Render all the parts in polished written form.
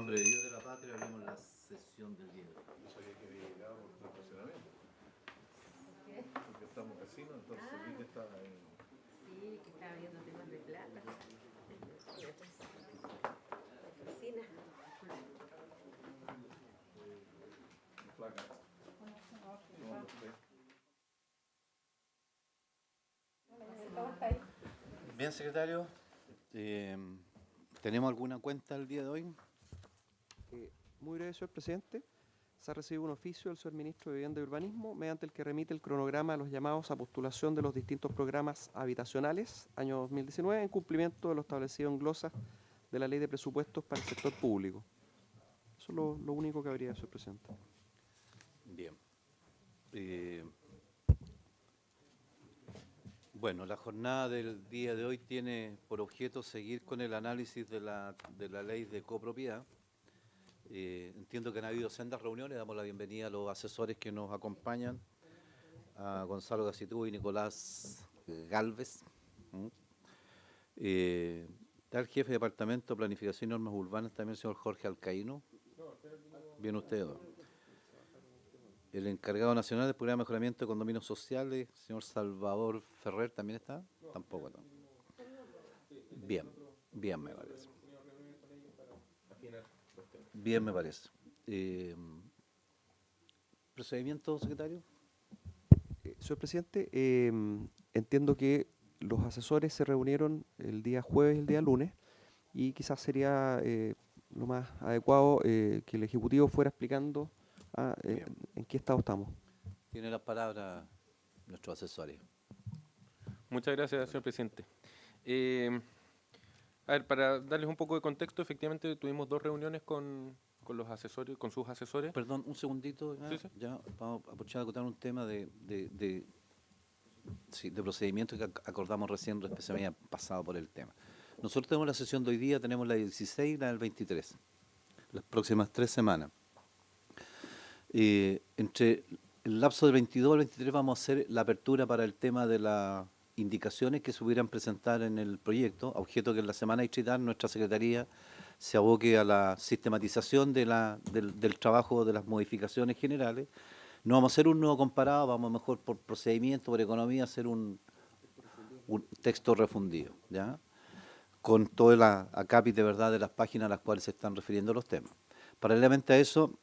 nombre de Dios de la patria, abrimos la sesión del día de hoy. Yo sabía que había llegado por tu estacionamiento. ¿Qué? Porque estamos vecinos, entonces vi que estaba ahí. Sí, que estaba viendo temas de plata. Cocina. Flaca. ¿Cómo anda usted? ¿Cómo está ahí? Bien, secretario. ¿Tenemos alguna cuenta el día de hoy? Muy breve, señor presidente. Se ha recibido un oficio del señor ministro de Vivienda y Urbanismo, mediante el que remite el cronograma de los llamados a postulación de los distintos programas habitacionales, año 2019, en cumplimiento de lo establecido en glosa de la Ley de Presupuestos para el sector público. Eso es lo único que habría, señor presidente. Bien. Bueno, la jornada del día de hoy tiene por objeto seguir con el análisis de la ley de copropiedad. Entiendo que han habido sendas reuniones, damos la bienvenida a los asesores que nos acompañan, a Gonzalo Gacitú y Nicolás Galvez. Está el jefe de Departamento de Planificación y Normas Urbanas, también el señor Jorge Alcaíno. Bien usted. El encargado nacional del programa de mejoramiento de condominios sociales, señor Salvador Ferrer, ¿también está? Tampoco. No. Bien, bien me parece. Bien me parece. ¿Procedimiento, secretario? Señor presidente, entiendo que los asesores se reunieron el día jueves y el día lunes, y quizás sería lo más adecuado que el Ejecutivo fuera explicando en qué estado estamos. Tiene la palabra nuestros asesores. Muchas gracias, señor presidente. A ver, para darles un poco de contexto, efectivamente tuvimos 2 reuniones con los asesores, con sus asesores. Perdón, un segundito. Sí. Ya vamos a aprovechar a acotar un tema de procedimiento que acordamos recién, se me había pasado por el tema. Nosotros tenemos la sesión de hoy día, tenemos la 16 y la del 23, las próximas 3 semanas. Entre el lapso del 22 al 23 vamos a hacer la apertura para el tema de las indicaciones que se pudieran presentar en el proyecto, a objeto que en la semana distrital nuestra Secretaría se aboque a la sistematización del trabajo de las modificaciones generales. No vamos a hacer un nuevo comparado, vamos mejor por procedimiento, por economía, a hacer un texto refundido, ¿ya? Con todo el acápite, ¿verdad?, de las páginas a las cuales se están refiriendo los temas. Paralelamente a eso,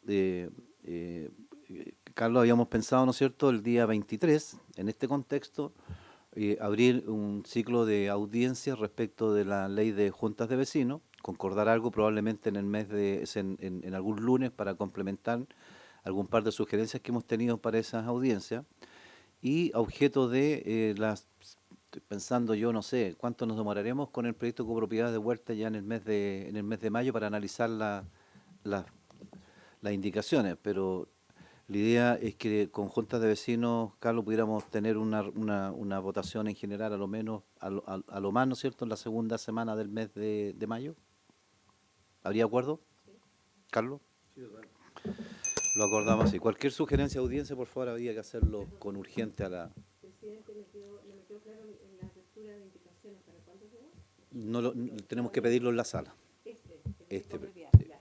Carlos, habíamos pensado, ¿no es cierto?, el día 23, en este contexto, abrir un ciclo de audiencias respecto de la ley de juntas de vecinos, concordar algo probablemente en el mes en algún lunes para complementar algún par de sugerencias que hemos tenido para esas audiencias, y a objeto de estoy pensando yo, no sé, cuánto nos demoraremos con el proyecto de copropiedad de Huerta ya en el mes de mayo para analizar las indicaciones, pero la idea es que con juntas de vecinos, Carlos, pudiéramos tener una votación en general, a lo menos, a lo más, ¿no es cierto?, en la segunda semana del mes de mayo. ¿Habría acuerdo? Sí. ¿Carlos? Sí, claro. Lo acordamos así. Cualquier sugerencia de audiencia, por favor, habría que hacerlo con urgente a la... Presidente, me quedó claro en la apertura de indicaciones. ¿Para cuándo será? No tenemos que pedirlo en la sala. Copropiedad, Sí. ya.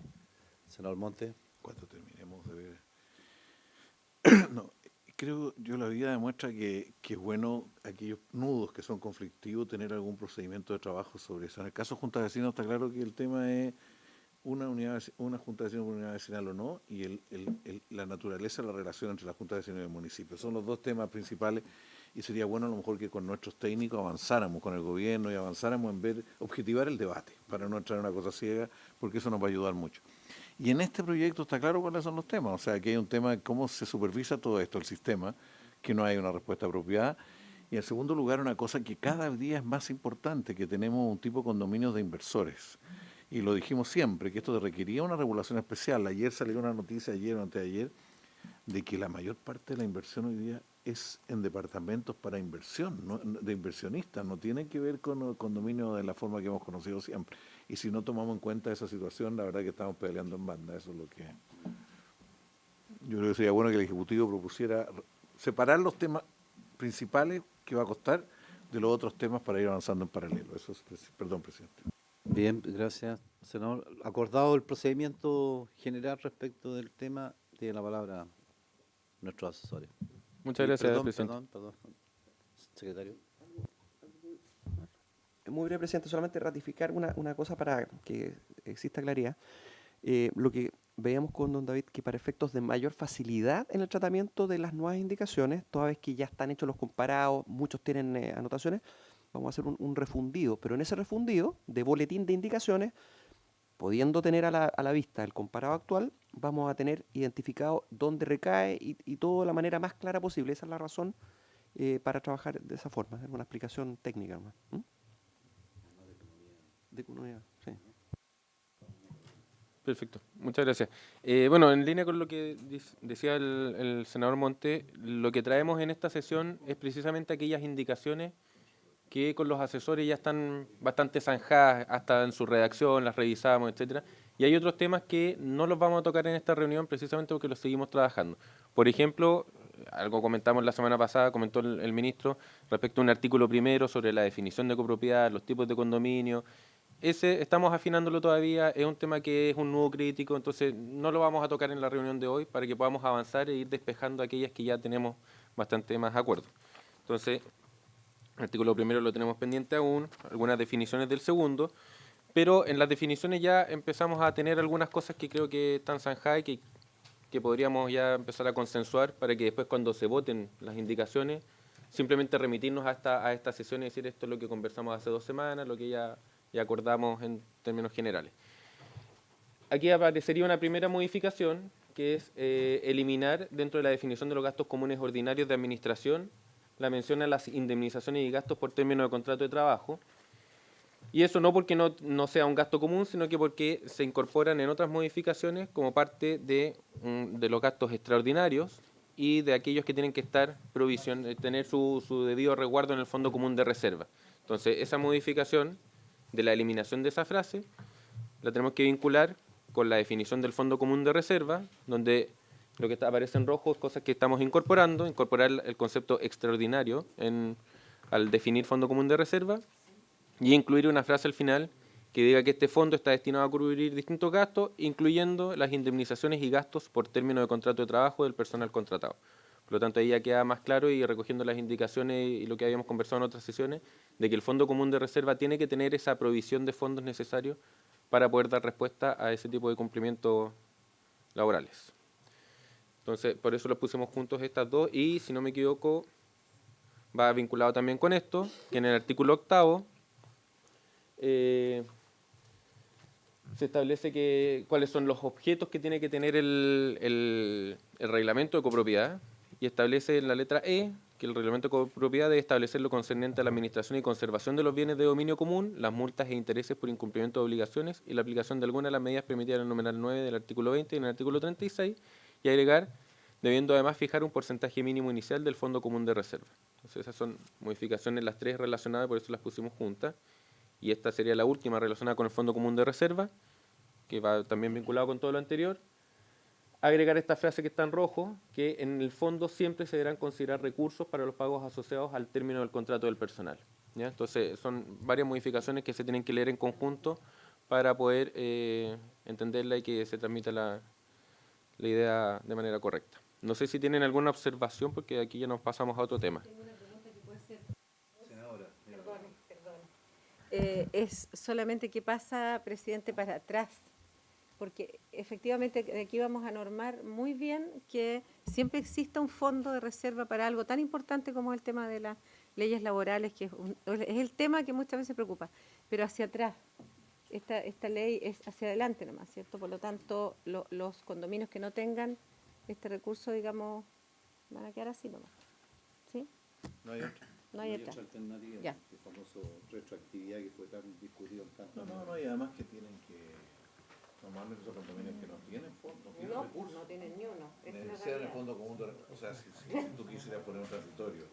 Senador Monte. Cuando terminemos de ver. No, creo yo la vida demuestra que es bueno aquellos nudos que son conflictivos tener algún procedimiento de trabajo sobre eso. En el caso de Junta de Vecinos está claro que el tema es una Junta de Vecinos por unidad vecinal o no, y la naturaleza de la relación entre la Junta de Vecinos y el municipio. Son los 2 temas principales, y sería bueno a lo mejor que con nuestros técnicos avanzáramos con el gobierno y avanzáramos en objetivar el debate, para no entrar en una cosa ciega, porque eso nos va a ayudar mucho. Y en este proyecto está claro cuáles son los temas, o sea, que hay un tema de cómo se supervisa todo esto, el sistema, que no hay una respuesta apropiada. Y en segundo lugar, una cosa que cada día es más importante, que tenemos un tipo de condominios de inversores. Y lo dijimos siempre, que esto requería una regulación especial. Ayer salió una noticia, ayer o antes de ayer, de que la mayor parte de la inversión hoy día es en departamentos para inversión, ¿no?, de inversionistas, no tiene que ver con los condominios de la forma que hemos conocido siempre. Y si no tomamos en cuenta esa situación, la verdad que estamos peleando en banda. Eso es lo que... Yo creo que sería bueno que el Ejecutivo propusiera separar los temas principales que va a costar de los otros temas para ir avanzando en paralelo. Eso es, perdón, presidente. Bien, gracias. Senador, acordado el procedimiento general respecto del tema, tiene la palabra nuestros asesores. Muchas Sí, gracias, perdón, presidente. perdón, secretario. Muy breve, presidente, solamente ratificar una cosa para que exista claridad. Lo que veíamos con don David, que para efectos de mayor facilidad en el tratamiento de las nuevas indicaciones, toda vez que ya están hechos los comparados, muchos tienen anotaciones, vamos a hacer un refundido, pero en ese refundido de boletín de indicaciones, pudiendo tener a la vista el comparado actual, vamos a tener identificado dónde recae y todo de la manera más clara posible. Esa es la razón para trabajar de esa forma, es una explicación técnica nomás. De economía, sí. Perfecto, muchas gracias. Bueno, en línea con lo que decía el senador Monte, lo que traemos en esta sesión es precisamente aquellas indicaciones que con los asesores ya están bastante zanjadas, hasta en su redacción, las revisamos, etcétera. Y hay otros temas que no los vamos a tocar en esta reunión precisamente porque los seguimos trabajando. Por ejemplo, algo comentamos la semana pasada, comentó el ministro, respecto a un artículo primero sobre la definición de copropiedad, los tipos de condominio. Ese estamos afinándolo todavía, es un tema que es un nudo crítico, entonces no lo vamos a tocar en la reunión de hoy para que podamos avanzar e ir despejando aquellas que ya tenemos bastante más acuerdo. Entonces, el artículo primero lo tenemos pendiente aún, algunas definiciones del segundo, pero en las definiciones ya empezamos a tener algunas cosas que creo que están zanjadas y que podríamos ya empezar a consensuar para que después cuando se voten las indicaciones, simplemente remitirnos a esta sesión y decir esto es lo que conversamos hace 2 semanas, lo que ya acordamos en términos generales. Aquí aparecería una primera modificación, que es eliminar dentro de la definición de los gastos comunes ordinarios de administración la mención a las indemnizaciones y gastos por término de contrato de trabajo. Y eso no porque no sea un gasto común, sino que porque se incorporan en otras modificaciones como parte de los gastos extraordinarios y de aquellos que tienen que estar tener su debido resguardo en el Fondo Común de Reserva. Entonces, esa modificación de la eliminación de esa frase la tenemos que vincular con la definición del Fondo Común de Reserva, donde lo que aparece en rojo es cosas que estamos incorporando, incorporar el concepto extraordinario al definir Fondo Común de Reserva y incluir una frase al final que diga que este fondo está destinado a cubrir distintos gastos, incluyendo las indemnizaciones y gastos por término de contrato de trabajo del personal contratado. Por lo tanto, ahí ya queda más claro y recogiendo las indicaciones y lo que habíamos conversado en otras sesiones, de que el Fondo Común de Reserva tiene que tener esa provisión de fondos necesarios para poder dar respuesta a ese tipo de cumplimientos laborales. Entonces, por eso los pusimos juntos estas dos y, si no me equivoco, va vinculado también con esto, que en el artículo 8 se establece cuáles son los objetos que tiene que tener el reglamento de copropiedad y establece en la letra E que el reglamento de copropiedad debe establecer lo concerniente a la administración y conservación de los bienes de dominio común, las multas e intereses por incumplimiento de obligaciones y la aplicación de algunas de las medidas permitidas en el numeral 9 del artículo 20 y en el artículo 36 y agregar, debiendo además fijar un porcentaje mínimo inicial del Fondo Común de Reserva. Entonces esas son modificaciones las tres relacionadas, por eso las pusimos juntas. Y esta sería la última relacionada con el Fondo Común de Reserva, que va también vinculado con todo lo anterior. Agregar esta frase que está en rojo, que en el fondo siempre se deberán considerar recursos para los pagos asociados al término del contrato del personal. ¿Ya? Entonces, son varias modificaciones que se tienen que leer en conjunto para poder entenderla y que se transmita la idea de manera correcta. No sé si tienen alguna observación, porque aquí ya nos pasamos a otro tema. Tengo una pregunta que puede ser. Senadora. Perdón. Es solamente qué pasa, presidente, para atrás. Porque efectivamente aquí vamos a normar muy bien que siempre exista un fondo de reserva para algo tan importante como el tema de las leyes laborales, que es el tema que muchas veces preocupa. Pero hacia atrás, esta ley es hacia adelante nomás, ¿cierto? Por lo tanto, los condominios que no tengan este recurso, digamos, van a quedar así nomás. ¿Sí? No hay otra. No hay otra. alternativa. Ya. El famoso retroactividad que fue tan discutido en tanto. No, y además que tienen que. Normalmente son condominios que no tienen fondos, no tienen recursos. No tienen ni uno. Es una Sea en el realidad. fondo común o sea, si tú quisieras poner un transitorio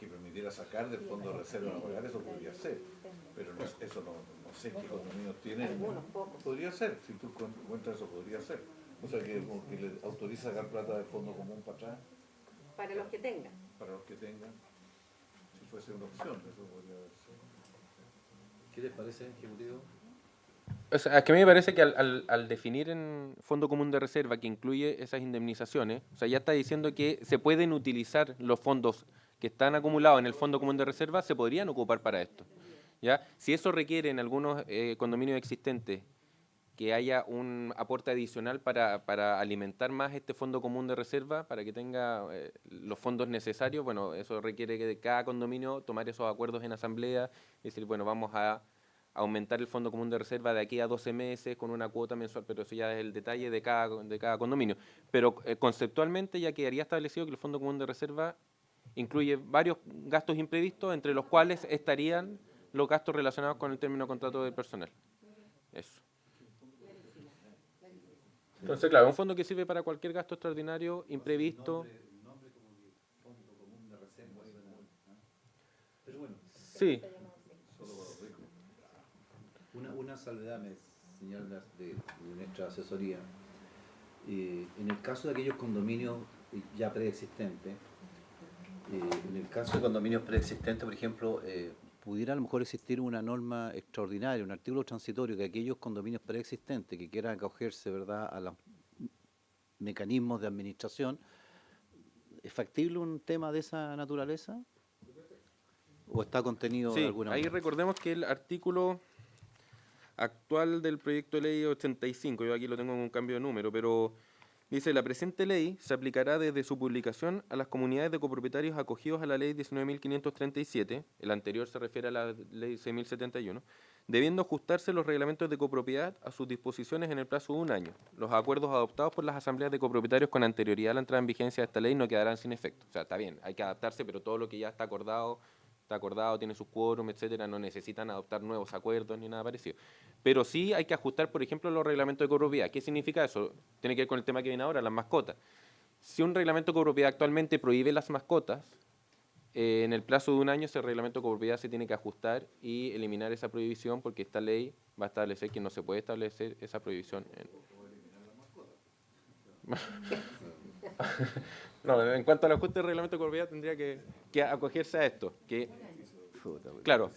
que permitiera sacar del fondo de reserva laboral, eso podría ser. Pero eso no sé qué condominios tienen. Algunos, pocos. Podría ser, si tú encuentras eso, podría ser. O sea, que le autoriza sacar plata del fondo común para atrás, Para los que tengan. para los que tengan, si fuese una opción, eso podría ser. ¿Qué les parece, Ejecutivo? O sea, es que a mí me parece que al definir en Fondo Común de Reserva, que incluye esas indemnizaciones, o sea, ya está diciendo que se pueden utilizar los fondos que están acumulados en el Fondo Común de Reserva, se podrían ocupar para esto. ¿Ya? Si eso requiere en algunos condominios existentes que haya un aporte adicional para alimentar más este Fondo Común de Reserva, para que tenga los fondos necesarios, bueno, eso requiere que de cada condominio tomar esos acuerdos en asamblea y decir, bueno, vamos a aumentar el Fondo Común de Reserva de aquí a 12 meses con una cuota mensual, pero eso ya es el detalle de cada condominio. Pero conceptualmente ya quedaría establecido que el Fondo Común de Reserva incluye varios gastos imprevistos, entre los cuales estarían los gastos relacionados con el término de contrato del personal. Eso. Entonces, claro, un fondo que sirve para cualquier gasto extraordinario, imprevisto. Sí. Una salvedad me señala de nuestra asesoría. En el caso de aquellos condominios ya preexistentes, en el caso de condominios preexistentes, por ejemplo, pudiera a lo mejor existir una norma extraordinaria, un artículo transitorio que aquellos condominios preexistentes que quieran acogerse, ¿verdad?, a los mecanismos de administración. ¿Es factible un tema de esa naturaleza? ¿O está contenido de Sí, alguna ahí manera? recordemos que el artículo actual del proyecto de ley 85, yo aquí lo tengo en un cambio de número, pero dice, la presente ley se aplicará desde su publicación a las comunidades de copropietarios acogidos a la ley 19.537, el anterior se refiere a la ley 6.071, debiendo ajustarse los reglamentos de copropiedad a sus disposiciones en el plazo de un año. Los acuerdos adoptados por las asambleas de copropietarios con anterioridad a la entrada en vigencia de esta ley no quedarán sin efecto. O sea, está bien, hay que adaptarse, pero todo lo que ya está acordado, tiene sus quórum, etcétera, no necesitan adoptar nuevos acuerdos ni nada parecido. Pero sí hay que ajustar, por ejemplo, los reglamentos de copropiedad. ¿Qué significa eso? Tiene que ver con el tema que viene ahora, las mascotas. Si un reglamento de copropiedad actualmente prohíbe las mascotas, en el plazo de un año ese reglamento de copropiedad se tiene que ajustar y eliminar esa prohibición porque esta ley va a establecer que no se puede establecer esa prohibición. No, en cuanto al ajuste del reglamento de copropiedad tendría que acogerse a esto, que claro,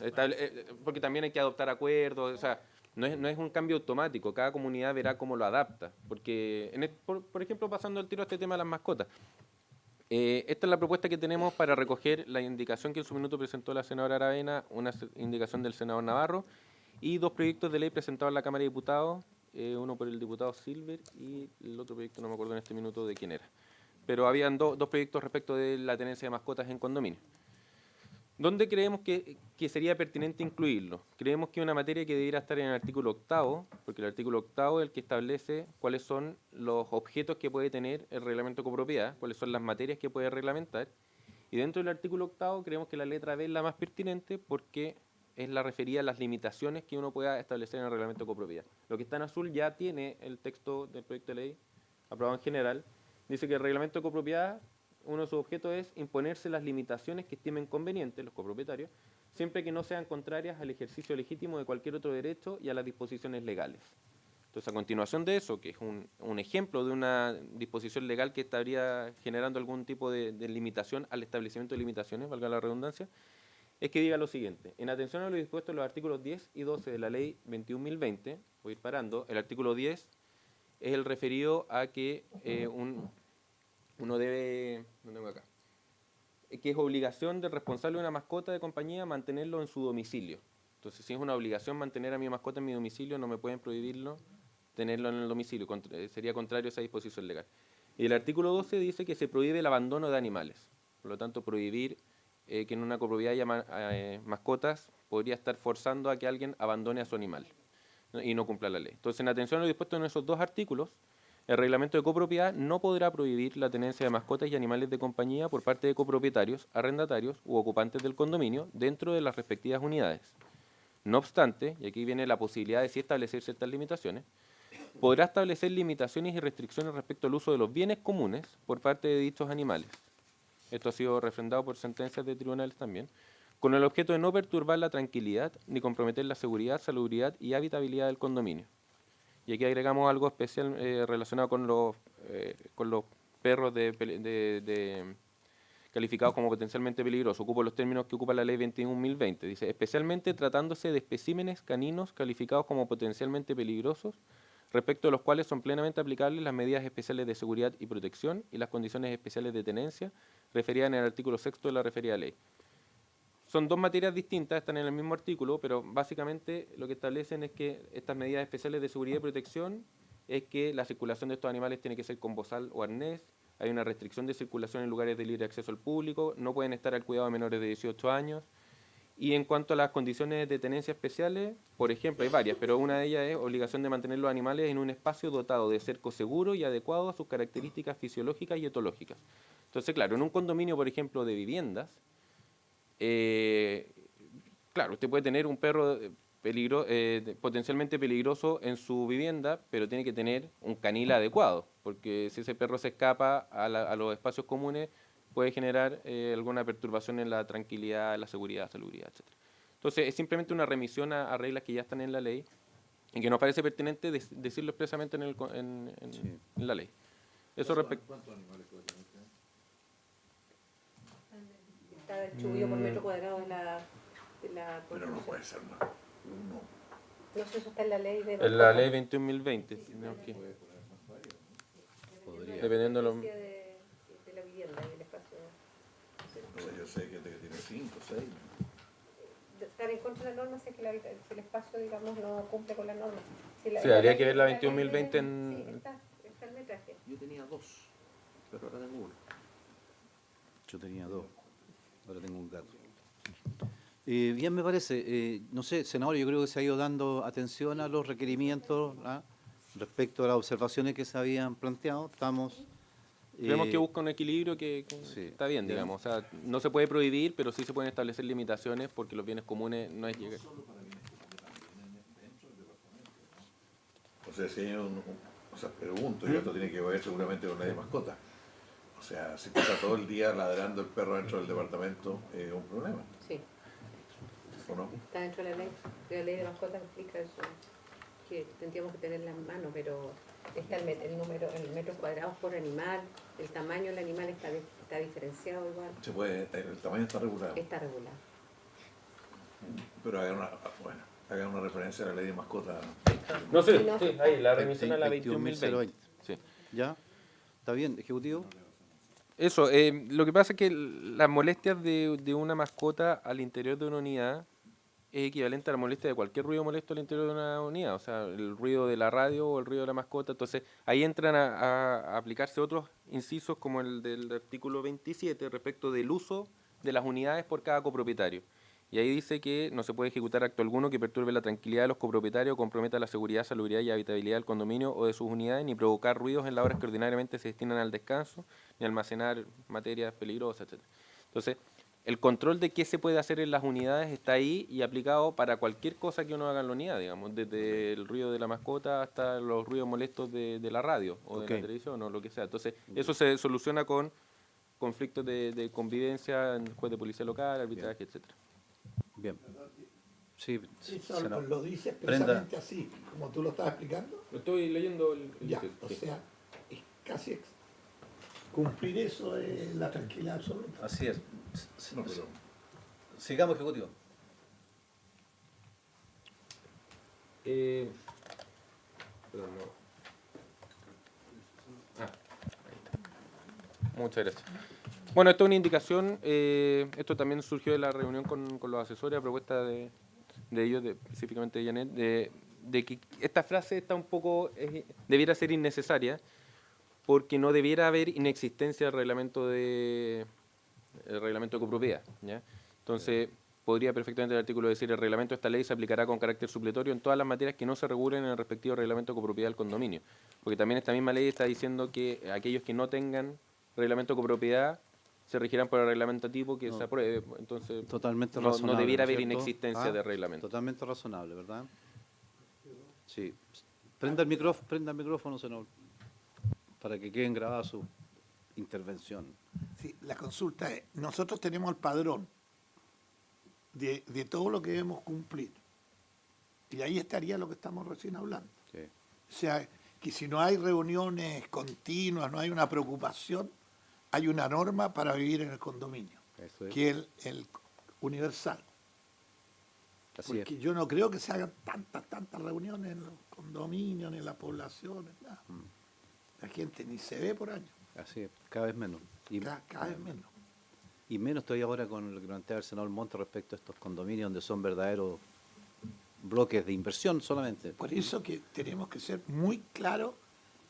porque también hay que adoptar acuerdos, o sea, no es un cambio automático, cada comunidad verá cómo lo adapta, porque, por ejemplo, pasando el tiro a este tema de las mascotas, esta es la propuesta que tenemos para recoger la indicación que en su minuto presentó la senadora Aravena, una indicación del senador Navarro, y dos proyectos de ley presentados en la Cámara de Diputados, uno por el diputado Silver y el otro proyecto no me acuerdo en este minuto de quién era. Pero habían dos proyectos respecto de la tenencia de mascotas en condominio. ¿Dónde creemos que sería pertinente incluirlo? Creemos que es una materia que debería estar en el artículo 8º, porque el artículo 8º es el que establece cuáles son los objetos que puede tener el reglamento de copropiedad, cuáles son las materias que puede reglamentar. Y dentro del artículo 8º creemos que la letra B es la más pertinente porque es la referida a las limitaciones que uno pueda establecer en el reglamento de copropiedad. Lo que está en azul ya tiene el texto del proyecto de ley aprobado en general. Dice que el reglamento de copropiedad, uno de sus objetos es imponerse las limitaciones que estimen convenientes los copropietarios, siempre que no sean contrarias al ejercicio legítimo de cualquier otro derecho y a las disposiciones legales. Entonces, a continuación de eso, que es un ejemplo de una disposición legal que estaría generando algún tipo de limitación al establecimiento de limitaciones, valga la redundancia, es que diga lo siguiente. En atención a lo dispuesto en los artículos 10 y 12 de la ley 21.020, voy a ir parando, el artículo 10 es el referido a que uno debe, no tengo acá, que es obligación del responsable de una mascota de compañía mantenerlo en su domicilio. Entonces, si es una obligación mantener a mi mascota en mi domicilio, no me pueden prohibirlo tenerlo en el domicilio, sería contrario a esa disposición legal. Y el artículo 12 dice que se prohíbe el abandono de animales. Por lo tanto, prohibir que en una copropiedad haya mascotas podría estar forzando a que alguien abandone a su animal, ¿no? Y no cumpla la ley. Entonces, en atención a lo dispuesto en esos dos artículos, el reglamento de copropiedad no podrá prohibir la tenencia de mascotas y animales de compañía por parte de copropietarios, arrendatarios u ocupantes del condominio dentro de las respectivas unidades. No obstante, y aquí viene la posibilidad de sí establecer ciertas limitaciones, podrá establecer limitaciones y restricciones respecto al uso de los bienes comunes por parte de dichos animales. Esto ha sido refrendado por sentencias de tribunales también, con el objeto de no perturbar la tranquilidad ni comprometer la seguridad, salubridad y habitabilidad del condominio. Y aquí agregamos algo especial relacionado con los perros calificados como potencialmente peligrosos. Ocupo los términos que ocupa la ley 21.020. Dice, especialmente tratándose de especímenes caninos calificados como potencialmente peligrosos, respecto de los cuales son plenamente aplicables las medidas especiales de seguridad y protección y las condiciones especiales de tenencia referidas en el artículo 6 de la referida ley. Son dos materias distintas, están en el mismo artículo, pero básicamente lo que establecen es que estas medidas especiales de seguridad y protección es que la circulación de estos animales tiene que ser con bozal o arnés, hay una restricción de circulación en lugares de libre acceso al público, no pueden estar al cuidado de menores de 18 años. Y en cuanto a las condiciones de tenencia especiales, por ejemplo, hay varias, pero una de ellas es obligación de mantener los animales en un espacio dotado de cerco seguro y adecuado a sus características fisiológicas y etológicas. Entonces, claro, en un condominio, por ejemplo, de viviendas, claro, usted puede tener un perro potencialmente peligroso en su vivienda, pero tiene que tener un canil adecuado, porque si ese perro se escapa a los espacios comunes, puede generar alguna perturbación en la tranquilidad, la seguridad, salubridad, etc. Entonces, es simplemente una remisión a reglas que ya están en la ley y que nos parece pertinente decirlo expresamente en la ley. Eso respecto. ¿Cuántos animales puede tener usted? Está distribuido por metro cuadrado de la Pero no puede ser más. No. No sé, eso está en la ley de... En la ley 21.020, Podría. dependiendo de los... de la vivienda y el espacio. O sea, yo sé que tiene 5, 6. Estar en contra de la norma si es que si el espacio, digamos, no cumple con la norma. Si Sí, habría ley- que ver la ley 21.020 de- en... Sí, está el metraje. Yo tenía 2, pero ahora tengo 1. Yo tenía 2, ahora tengo un gato. Bien, me parece. No sé, senador, yo creo que se ha ido dando atención a los requerimientos respecto a las observaciones que se habían planteado. Estamos... Creemos que busca un equilibrio que sí, está bien, ya. digamos. O sea, no se puede prohibir, pero sí se pueden establecer limitaciones porque los bienes comunes no es llegar. O sea, si hay o sea, pregunto, y esto tiene que ver seguramente con la de mascota. O sea, si pasa todo el día ladrando el perro dentro del departamento, es un problema, Sí, ¿o no? está dentro de la ley. La ley de mascotas explica eso, que tendríamos que tenerla en mano, pero está el número, el metros cuadrados por animal, el tamaño del animal está diferenciado igual, Se puede, el tamaño está regulado. está regulado. Pero hagan una referencia a la ley de mascota. No sé, Sí, no, sí, ahí, la remisión a la 21.020. 21.020. Sí. ¿Ya? ¿Está bien, ejecutivo? Eso, lo que pasa es que las molestias de una mascota al interior de una unidad es equivalente a la molestia de cualquier ruido molesto al interior de una unidad, o sea, el ruido de la radio o el ruido de la mascota. Entonces, ahí entran a aplicarse otros incisos como el del artículo 27 respecto del uso de las unidades por cada copropietario. Y ahí dice que no se puede ejecutar acto alguno que perturbe la tranquilidad de los copropietarios o comprometa la seguridad, salubridad y habitabilidad del condominio o de sus unidades, ni provocar ruidos en las horas que ordinariamente se destinan al descanso, ni almacenar materias peligrosas, etc. Entonces, el control de qué se puede hacer en las unidades está ahí y aplicado para cualquier cosa que uno haga en la unidad, digamos, desde el ruido de la mascota hasta los ruidos molestos de la radio o de la televisión o lo que sea. Entonces, eso se soluciona con conflictos de convivencia en el juez de policía local, arbitraje, etcétera. Bien. Sí, Sí, senador. lo dice Brenda. expresamente así, como tú lo estabas explicando. Lo estoy leyendo. Ya, o sea, es casi cumplir eso es la tranquilidad absoluta. Así es. No, pero Sigamos, ejecutivo. Perdón, no. Ahí está. Muchas gracias. Bueno, esto es una indicación, esto también surgió de la reunión con los asesores a propuesta de ellos, específicamente de Janet, de que esta frase está un poco, debiera ser innecesaria, porque no debiera haber inexistencia del reglamento de copropiedad, ¿ya? Entonces, podría perfectamente el artículo decir: el reglamento de esta ley se aplicará con carácter supletorio en todas las materias que no se regulen en el respectivo reglamento de copropiedad del condominio. Porque también esta misma ley está diciendo que aquellos que no tengan reglamento de copropiedad se regirán por el reglamento tipo que se apruebe. Entonces, Totalmente no razonable. debiera haber ¿cierto? inexistencia de reglamento. Totalmente razonable, ¿verdad? Sí. Prenda el micrófono, senador, para que queden grabadas su intervención. Sí, la consulta es, nosotros tenemos el padrón de todo lo que debemos cumplir. Y ahí estaría lo que estamos recién hablando. Sí. O sea, que si no hay reuniones continuas, no hay una preocupación, hay una norma para vivir en el condominio, Eso es. que es el universal. Así es. Porque yo no creo que se hagan tantas reuniones en los condominios, ni en las poblaciones, nada. La gente ni se ve por año, Así es, cada vez menos. cada vez menos. Y menos estoy ahora con lo que plantea el senador Monte respecto a estos condominios donde son verdaderos bloques de inversión solamente. Por eso que tenemos que ser muy claros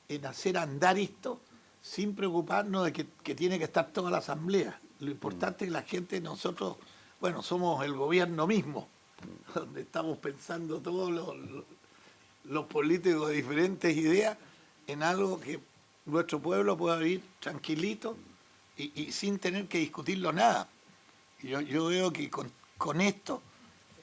en hacer andar esto sin preocuparnos de que tiene que estar toda la asamblea. Lo importante es que la gente, nosotros, bueno, somos el gobierno mismo, donde estamos pensando todos los políticos de diferentes ideas en algo que nuestro pueblo pueda vivir tranquilito y sin tener que discutirlo nada. Y yo veo que con esto,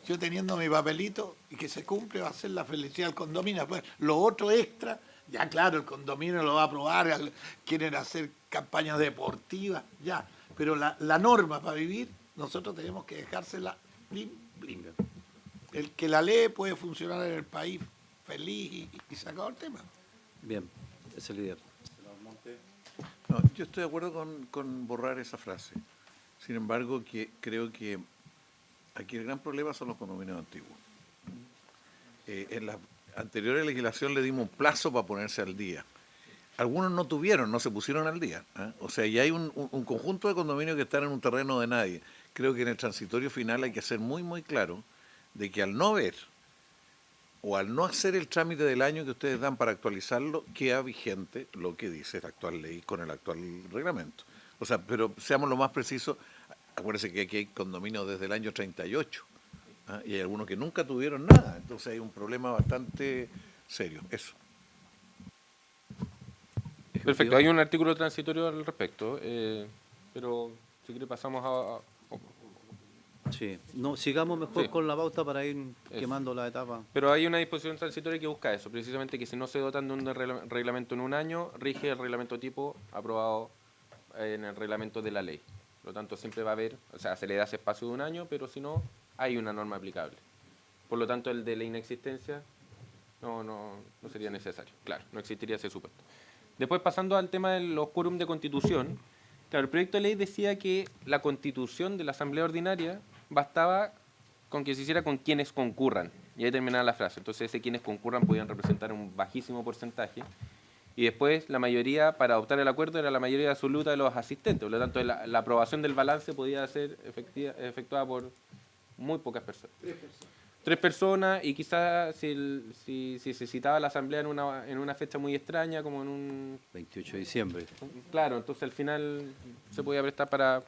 yo teniendo mi papelito y que se cumple, va a ser la felicidad del condominio. Pues, lo otro extra, ya claro, el condominio lo va a aprobar, quieren hacer campañas deportivas, ya. Pero la norma para vivir, nosotros tenemos que dejársela blim. El que la lee puede funcionar en el país feliz y se acabó el tema. Bien, ese es el líder. No, yo estoy de acuerdo con borrar esa frase. Sin embargo, creo que aquí el gran problema son los condominios antiguos. En la anterior legislación le dimos un plazo para ponerse al día. Algunos no se pusieron al día. O sea, ya hay un conjunto de condominios que están en un terreno de nadie. Creo que en el transitorio final hay que ser muy, muy claro de que al no ver o al no hacer el trámite del año que ustedes dan para actualizarlo, queda vigente lo que dice la actual ley con el actual reglamento. O sea, pero seamos lo más precisos, acuérdense que aquí hay condominios desde el año 38, y hay algunos que nunca tuvieron nada, entonces hay un problema bastante serio, eso. Perfecto, hay un artículo transitorio al respecto, pero si quiere pasamos a Sí, no, sigamos mejor Sí. con la pauta para ir quemando la etapa. Pero hay una disposición transitoria que busca eso, precisamente que si no se dotan de un reglamento en un año, rige el reglamento tipo aprobado en el reglamento de la ley. Por lo tanto, siempre va a haber, o sea, se le da ese espacio de un año, pero si no, hay una norma aplicable. Por lo tanto, el de la inexistencia no sería necesario. Claro, no existiría ese supuesto. Después, pasando al tema de los quórum de constitución, claro, el proyecto de ley decía que la constitución de la Asamblea Ordinaria bastaba con que se hiciera con quienes concurran. Y ahí terminaba la frase. Entonces, ese quienes concurran podían representar un bajísimo porcentaje. Y después, la mayoría, para adoptar el acuerdo, era la mayoría absoluta de los asistentes. Por lo tanto, la aprobación del balance podía ser efectuada por muy pocas personas. 3 personas, y quizás si se citaba la asamblea en una fecha muy extraña, como en un... 28 de diciembre. Claro, entonces al final se podía prestar para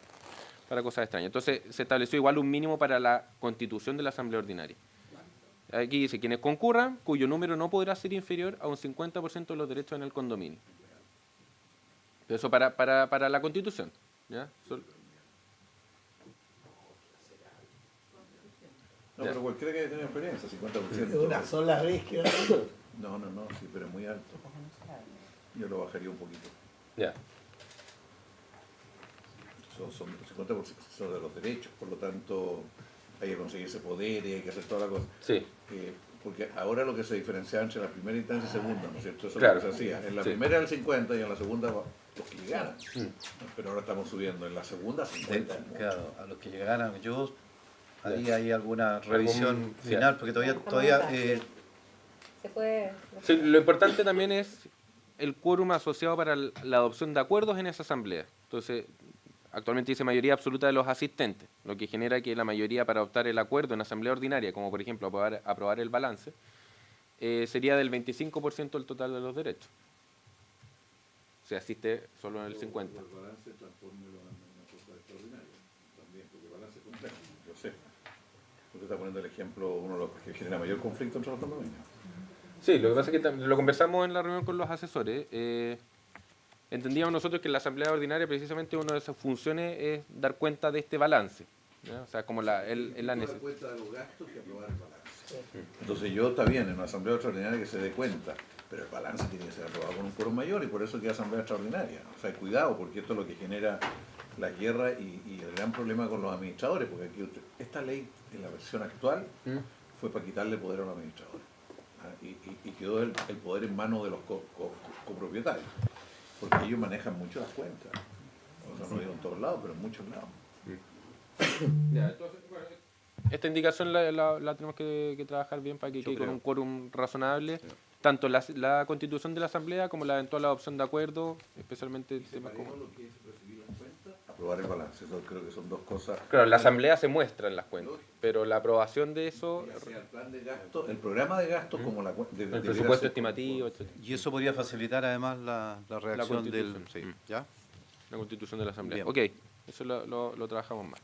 cosas extrañas. Entonces se estableció igual un mínimo para la constitución de la asamblea ordinaria. Aquí dice, quienes concurran, cuyo número no podrá ser inferior a un 50% de los derechos en el condominio. Eso para la constitución. ¿Ya? No, pero cualquiera que haya tenido experiencia, 50%. Es una sola vez que va a ir. No, sí, pero es muy alto. Yo lo bajaría un poquito. Ya. Son 50% son de los derechos, por lo tanto hay que conseguir ese poder y hay que hacer toda la cosa. Sí. Porque ahora lo que se diferenciaba entre la primera instancia y segunda, ¿no es cierto? Eso Claro. es lo que se hacía. En la Sí. primera el 50 y en la segunda los que llegaran. Pero ahora estamos subiendo. En la segunda 50. Claro, a los que llegaran, yo haría ahí alguna revisión Sí. final, porque todavía Se puede... Sí, lo importante también es el quórum asociado para la adopción de acuerdos en esa asamblea. Entonces, actualmente dice mayoría absoluta de los asistentes, lo que genera que la mayoría para adoptar el acuerdo en asamblea ordinaria, como por ejemplo aprobar el balance, sería del 25% del total de los derechos. Se asiste solo en el 50%. El balance transformelo en una cosa extraordinaria. También, porque el balance es complejo, yo sé. Usted está poniendo el ejemplo, uno de los que genera mayor conflicto entre los condominios. Sí, lo que pasa es que lo conversamos en la reunión con los asesores. Entendíamos nosotros que en la asamblea ordinaria precisamente una de esas funciones es dar cuenta de este balance, ¿ya? O sea, como la necesidad. Cuenta de los gastos que aprobar el balance. Entonces está bien, en una asamblea extraordinaria que se dé cuenta, pero el balance tiene que ser aprobado con un quórum mayor y por eso queda asamblea extraordinaria. O sea, cuidado, porque esto es lo que genera la guerra y el gran problema con los administradores, porque aquí esta ley en la versión actual fue para quitarle poder a los administradores. Y quedó el poder en manos de los copropietarios, porque ellos manejan mucho las cuentas. Eso no digo en todos lados, pero en muchos lados. Ya, entonces, bueno, esta indicación la tenemos que trabajar bien para que Yo quede con creo. un quórum razonable, tanto la constitución de la Asamblea como la eventual adopción de acuerdo, especialmente temas como... Aprobar el balance, eso creo que son dos cosas. Claro, la Asamblea se muestra en las cuentas, pero la aprobación de eso, Ya sea el plan de gasto, el programa de gasto como la el presupuesto estimativo, etc. Y eso podría facilitar además la reacción del... Constitución. Sí, ¿ya? La constitución de la Asamblea. Bien. Ok, eso lo trabajamos más.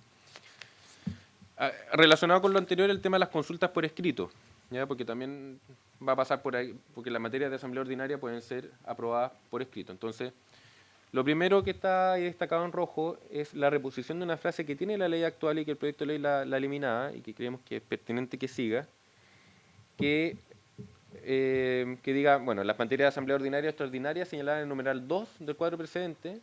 Relacionado con lo anterior, el tema de las consultas por escrito, ¿ya? Porque también va a pasar por ahí, porque las materias de asamblea ordinaria pueden ser aprobadas por escrito. Entonces, lo primero que está ahí destacado en rojo es la reposición de una frase que tiene la ley actual y que el proyecto de ley la eliminaba y que creemos que es pertinente que siga, que diga, bueno, las materias de asamblea ordinaria y extraordinaria señaladas en el numeral 2 del cuadro precedente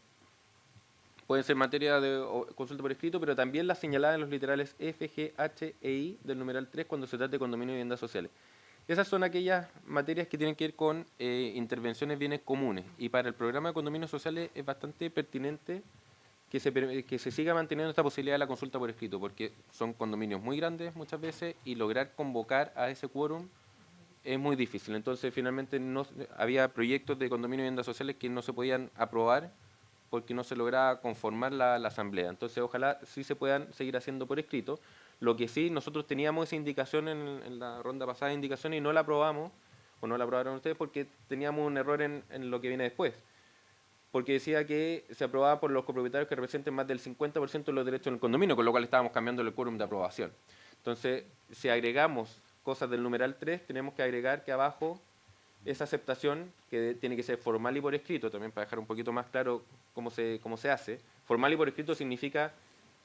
pueden ser materia de consulta por escrito, pero también las señaladas en los literales F, G, H e I del numeral 3 cuando se trate de condominio y viviendas sociales. Esas son aquellas materias que tienen que ver con intervenciones bienes comunes. Y para el programa de condominios sociales es bastante pertinente que se siga manteniendo esta posibilidad de la consulta por escrito, porque son condominios muy grandes muchas veces y lograr convocar a ese quórum es muy difícil. Entonces, finalmente, había proyectos de condominio y viviendas sociales que no se podían aprobar porque no se lograba conformar la asamblea. Entonces, ojalá sí se puedan seguir haciendo por escrito. Lo que sí, nosotros teníamos esa indicación en la ronda pasada de indicaciones y no la aprobamos, o no la aprobaron ustedes, porque teníamos un error en lo que viene después. Porque decía que se aprobaba por los copropietarios que representen más del 50% de los derechos en el condominio, con lo cual estábamos cambiando el quórum de aprobación. Entonces, si agregamos cosas del numeral 3, tenemos que agregar que abajo esa aceptación, que tiene que ser formal y por escrito, también para dejar un poquito más claro cómo se hace. Formal y por escrito significa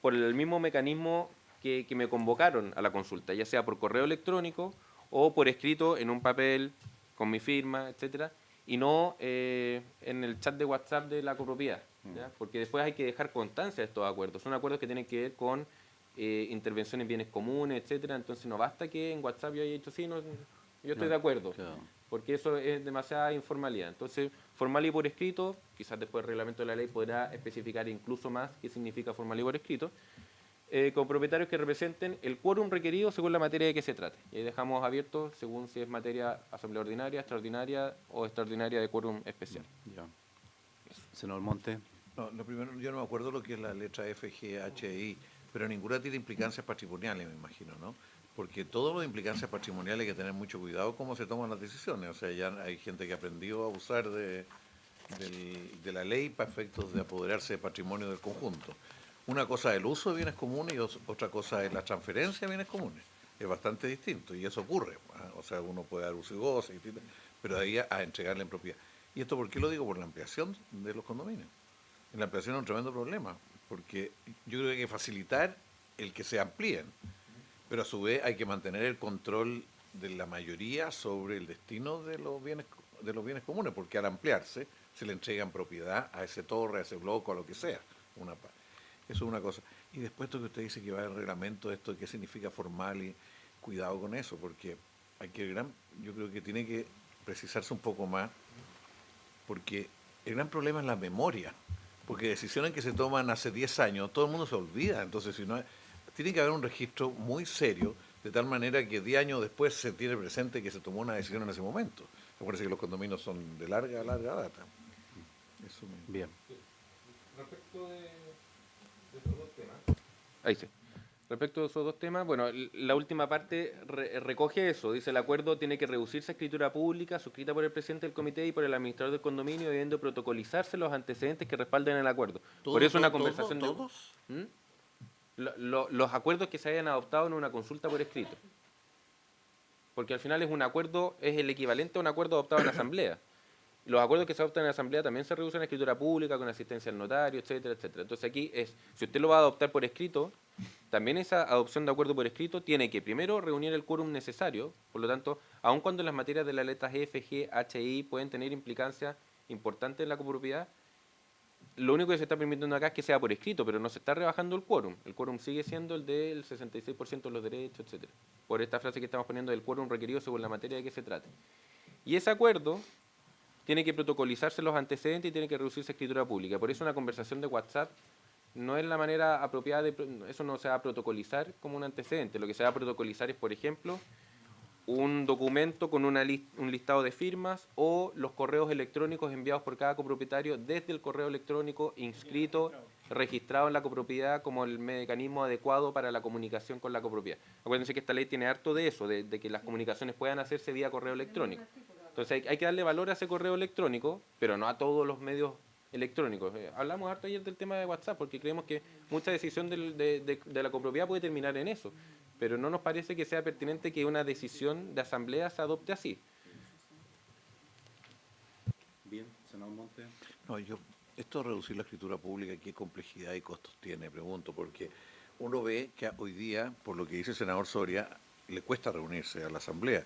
por el mismo mecanismo que me convocaron a la consulta, ya sea por correo electrónico o por escrito en un papel con mi firma, etcétera, y no en el chat de WhatsApp de la copropiedad, ¿ya? Porque después hay que dejar constancia de estos acuerdos. Son acuerdos que tienen que ver con intervenciones en bienes comunes, etcétera. Entonces no basta que en WhatsApp yo haya dicho sí, no, yo estoy de acuerdo, Claro. porque eso es demasiada informalidad. Entonces, formal y por escrito, quizás después el reglamento de la ley podrá especificar incluso más qué significa formal y por escrito, con propietarios que representen el quórum requerido según la materia de que se trate. Y ahí dejamos abierto según si es materia asamblea ordinaria, extraordinaria o extraordinaria de quórum especial. Ya. Senador Monte. No, lo primero, yo no me acuerdo lo que es la letra F, G, H, I, pero ninguna tiene implicancias patrimoniales, me imagino, ¿no? Porque todo lo de implicancias patrimoniales hay que tener mucho cuidado cómo se toman las decisiones. O sea, ya hay gente que aprendió a abusar de la ley para efectos de apoderarse de patrimonio del conjunto. Una cosa es el uso de bienes comunes y otra cosa es la transferencia de bienes comunes. Es bastante distinto y eso ocurre. O sea, uno puede dar uso y goce, pero de ahí a entregarle en propiedad. ¿Y esto por qué lo digo? Por la ampliación de los condominios. La ampliación es un tremendo problema, porque yo creo que hay que facilitar el que se amplíen, pero a su vez hay que mantener el control de la mayoría sobre el destino de los bienes comunes, porque al ampliarse se le entrega en propiedad a ese torre, a ese bloque, a lo que sea. Eso es una cosa. Y después esto que usted dice que va en reglamento, esto qué significa formal, y cuidado con eso, porque yo creo que tiene que precisarse un poco más, porque el gran problema es la memoria, porque decisiones que se toman hace 10 años, todo el mundo se olvida. Entonces, tiene que haber un registro muy serio, de tal manera que 10 años después se tiene presente que se tomó una decisión en ese momento. Me parece que los condominios son de larga data. Eso Bien. Respecto de esos dos temas. Ahí sí. Respecto de esos dos temas, bueno, la última parte recoge eso. Dice, el acuerdo tiene que reducirse a escritura pública, suscrita por el presidente del comité y por el administrador del condominio, debiendo protocolizarse los antecedentes que respalden el acuerdo. Por eso una conversación de... ¿Todos? ¿Mm? Los acuerdos que se hayan adoptado en una consulta por escrito. Porque al final es el equivalente a un acuerdo adoptado en la asamblea. Los acuerdos que se adoptan en la asamblea también se reducen a escritura pública, con asistencia al notario, etcétera, etcétera. Entonces aquí si usted lo va a adoptar por escrito, también esa adopción de acuerdo por escrito tiene que primero reunir el quórum necesario. Por lo tanto, aun cuando las materias de las letras F, G, H e I pueden tener implicancias importantes en la copropiedad, lo único que se está permitiendo acá es que sea por escrito, pero no se está rebajando el quórum. El quórum sigue siendo el del 66% de los derechos, etcétera. Por esta frase que estamos poniendo del quórum requerido según la materia de que se trate. Y ese acuerdo tiene que protocolizarse los antecedentes y tiene que reducirse escritura pública. Por eso una conversación de WhatsApp no es la manera apropiada eso no se va a protocolizar como un antecedente. Lo que se va a protocolizar es, por ejemplo, un documento con un listado de firmas o los correos electrónicos enviados por cada copropietario desde el correo electrónico inscrito, registrado en la copropiedad como el mecanismo adecuado para la comunicación con la copropiedad. Acuérdense que esta ley tiene harto de eso, de que las comunicaciones puedan hacerse vía correo electrónico. Entonces hay que darle valor a ese correo electrónico, pero no a todos los medios electrónicos. Hablamos harto ayer del tema de WhatsApp porque creemos que mucha decisión de la copropiedad puede terminar en eso, pero no nos parece que sea pertinente que una decisión de asamblea se adopte así. Bien, senador Monte. No, esto de reducir la escritura pública, ¿qué complejidad y costos tiene? Pregunto, porque uno ve que hoy día, por lo que dice el senador Soria, le cuesta reunirse a la asamblea.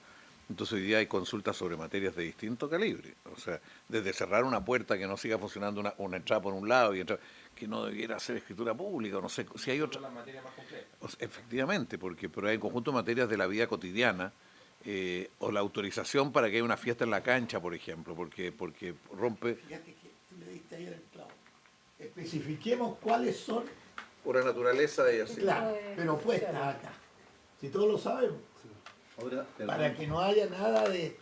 Entonces hoy día hay consultas sobre materias de distinto calibre. O sea, desde cerrar una puerta que no siga funcionando una entrada por un lado y entrar, que no debiera ser escritura pública, o no sé, si hay otra. Las materias más complejas. O sea, efectivamente, pero hay un conjunto de materias de la vida cotidiana, o la autorización para que haya una fiesta en la cancha, por ejemplo, porque rompe. Fíjate que tú le diste ayer el clavo. Especifiquemos cuáles son, Por la naturaleza de ella, sí. claro, pero puestas acá. Si todos lo sabemos. Ahora, Para que no haya nada de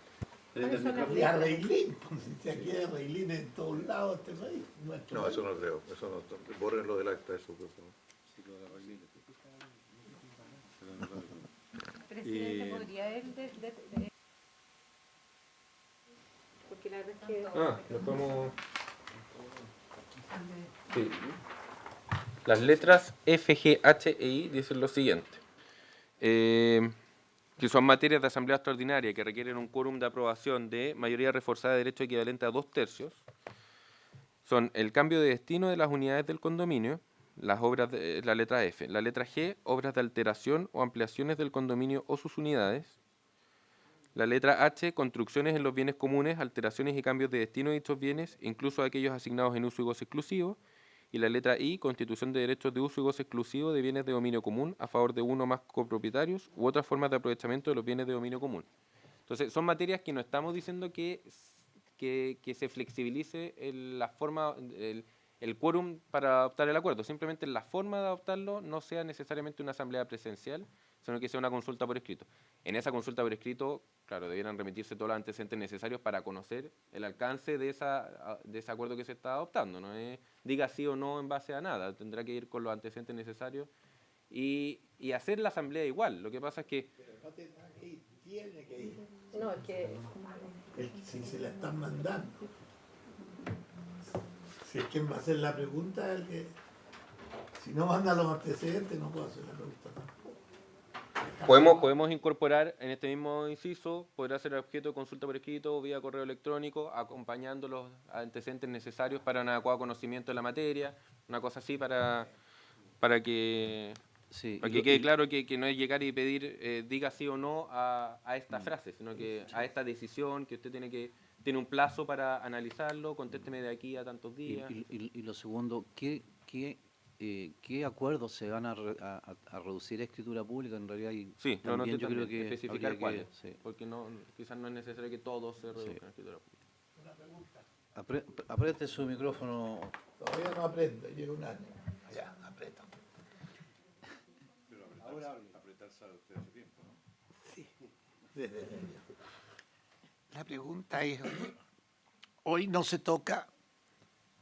¿Cuáles son las de arreglín. Pues, si aquí hay arreglín en todos lados de este país. nuestro No, país. eso no creo. Eso no. Bórrenlo del acta, eso, por favor. Presidente, ¿podría él porque la verdad es que... Lo podemos... Sí. Las letras F, G, H e I dicen lo siguiente. Que son materias de asamblea extraordinaria que requieren un quórum de aprobación de mayoría reforzada de derecho equivalente a 2/3. Son el cambio de destino de las unidades del condominio, las obras de la letra F. La letra G, obras de alteración o ampliaciones del condominio o sus unidades. La letra H, construcciones en los bienes comunes, alteraciones y cambios de destino de dichos bienes, incluso aquellos asignados en uso y goce exclusivo. Y la letra I, constitución de derechos de uso y goce exclusivo de bienes de dominio común a favor de uno o más copropietarios u otras formas de aprovechamiento de los bienes de dominio común. Entonces, son materias que no estamos diciendo que se flexibilice la forma, el quórum para adoptar el acuerdo. Simplemente la forma de adoptarlo no sea necesariamente una asamblea presencial, sino que sea una consulta por escrito. En esa consulta por escrito, claro, debieran remitirse todos los antecedentes necesarios para conocer el alcance de ese acuerdo que se está adoptando. No es, diga sí o no en base a nada, tendrá que ir con los antecedentes necesarios y hacer la asamblea igual. Lo que pasa es que... Pero no tendrá que ir, tiene que ir. No, es que... Si se la están mandando. Si es quien va a hacer la pregunta, el que... Si no manda los antecedentes, no puedo hacer la pregunta tampoco. Podemos incorporar en este mismo inciso, podrá ser objeto de consulta por escrito o vía correo electrónico, acompañando los antecedentes necesarios para un adecuado conocimiento de la materia, una cosa así para que sí, quede claro que no es llegar y pedir diga sí o no a esta frase, sino que a esta decisión que usted tiene un plazo para analizarlo, contésteme de aquí a tantos días. Y lo segundo, ¿qué acuerdos se van a reducir a escritura pública? En realidad, Sí, también yo creo que especificar habría cuáles, sí. porque quizás no es necesario que todos se reduzcan a escritura pública. Apriete su micrófono. Todavía no aprendo, lleva un año. Ya, aprieto. Ahora apretar sabe usted hace tiempo, ¿no? Sí, desde niño. La pregunta es, hoy no se toca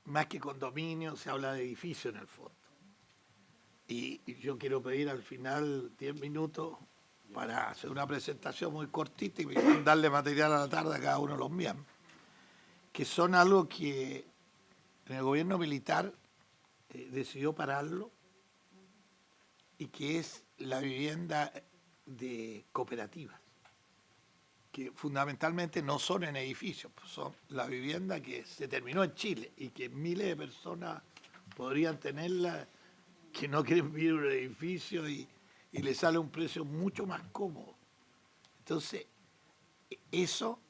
más que condominio, se habla de edificio en el fondo. Y yo quiero pedir al final 10 minutos para hacer una presentación muy cortita y darle material a la tarde a cada uno de los miembros, que son algo que en el gobierno militar decidió pararlo y que es la vivienda de cooperativas, que fundamentalmente no son en edificios, pues son la vivienda que se terminó en Chile y que miles de personas podrían tenerla, que no quieren vivir en un edificio y les sale un precio mucho más cómodo. Entonces, eso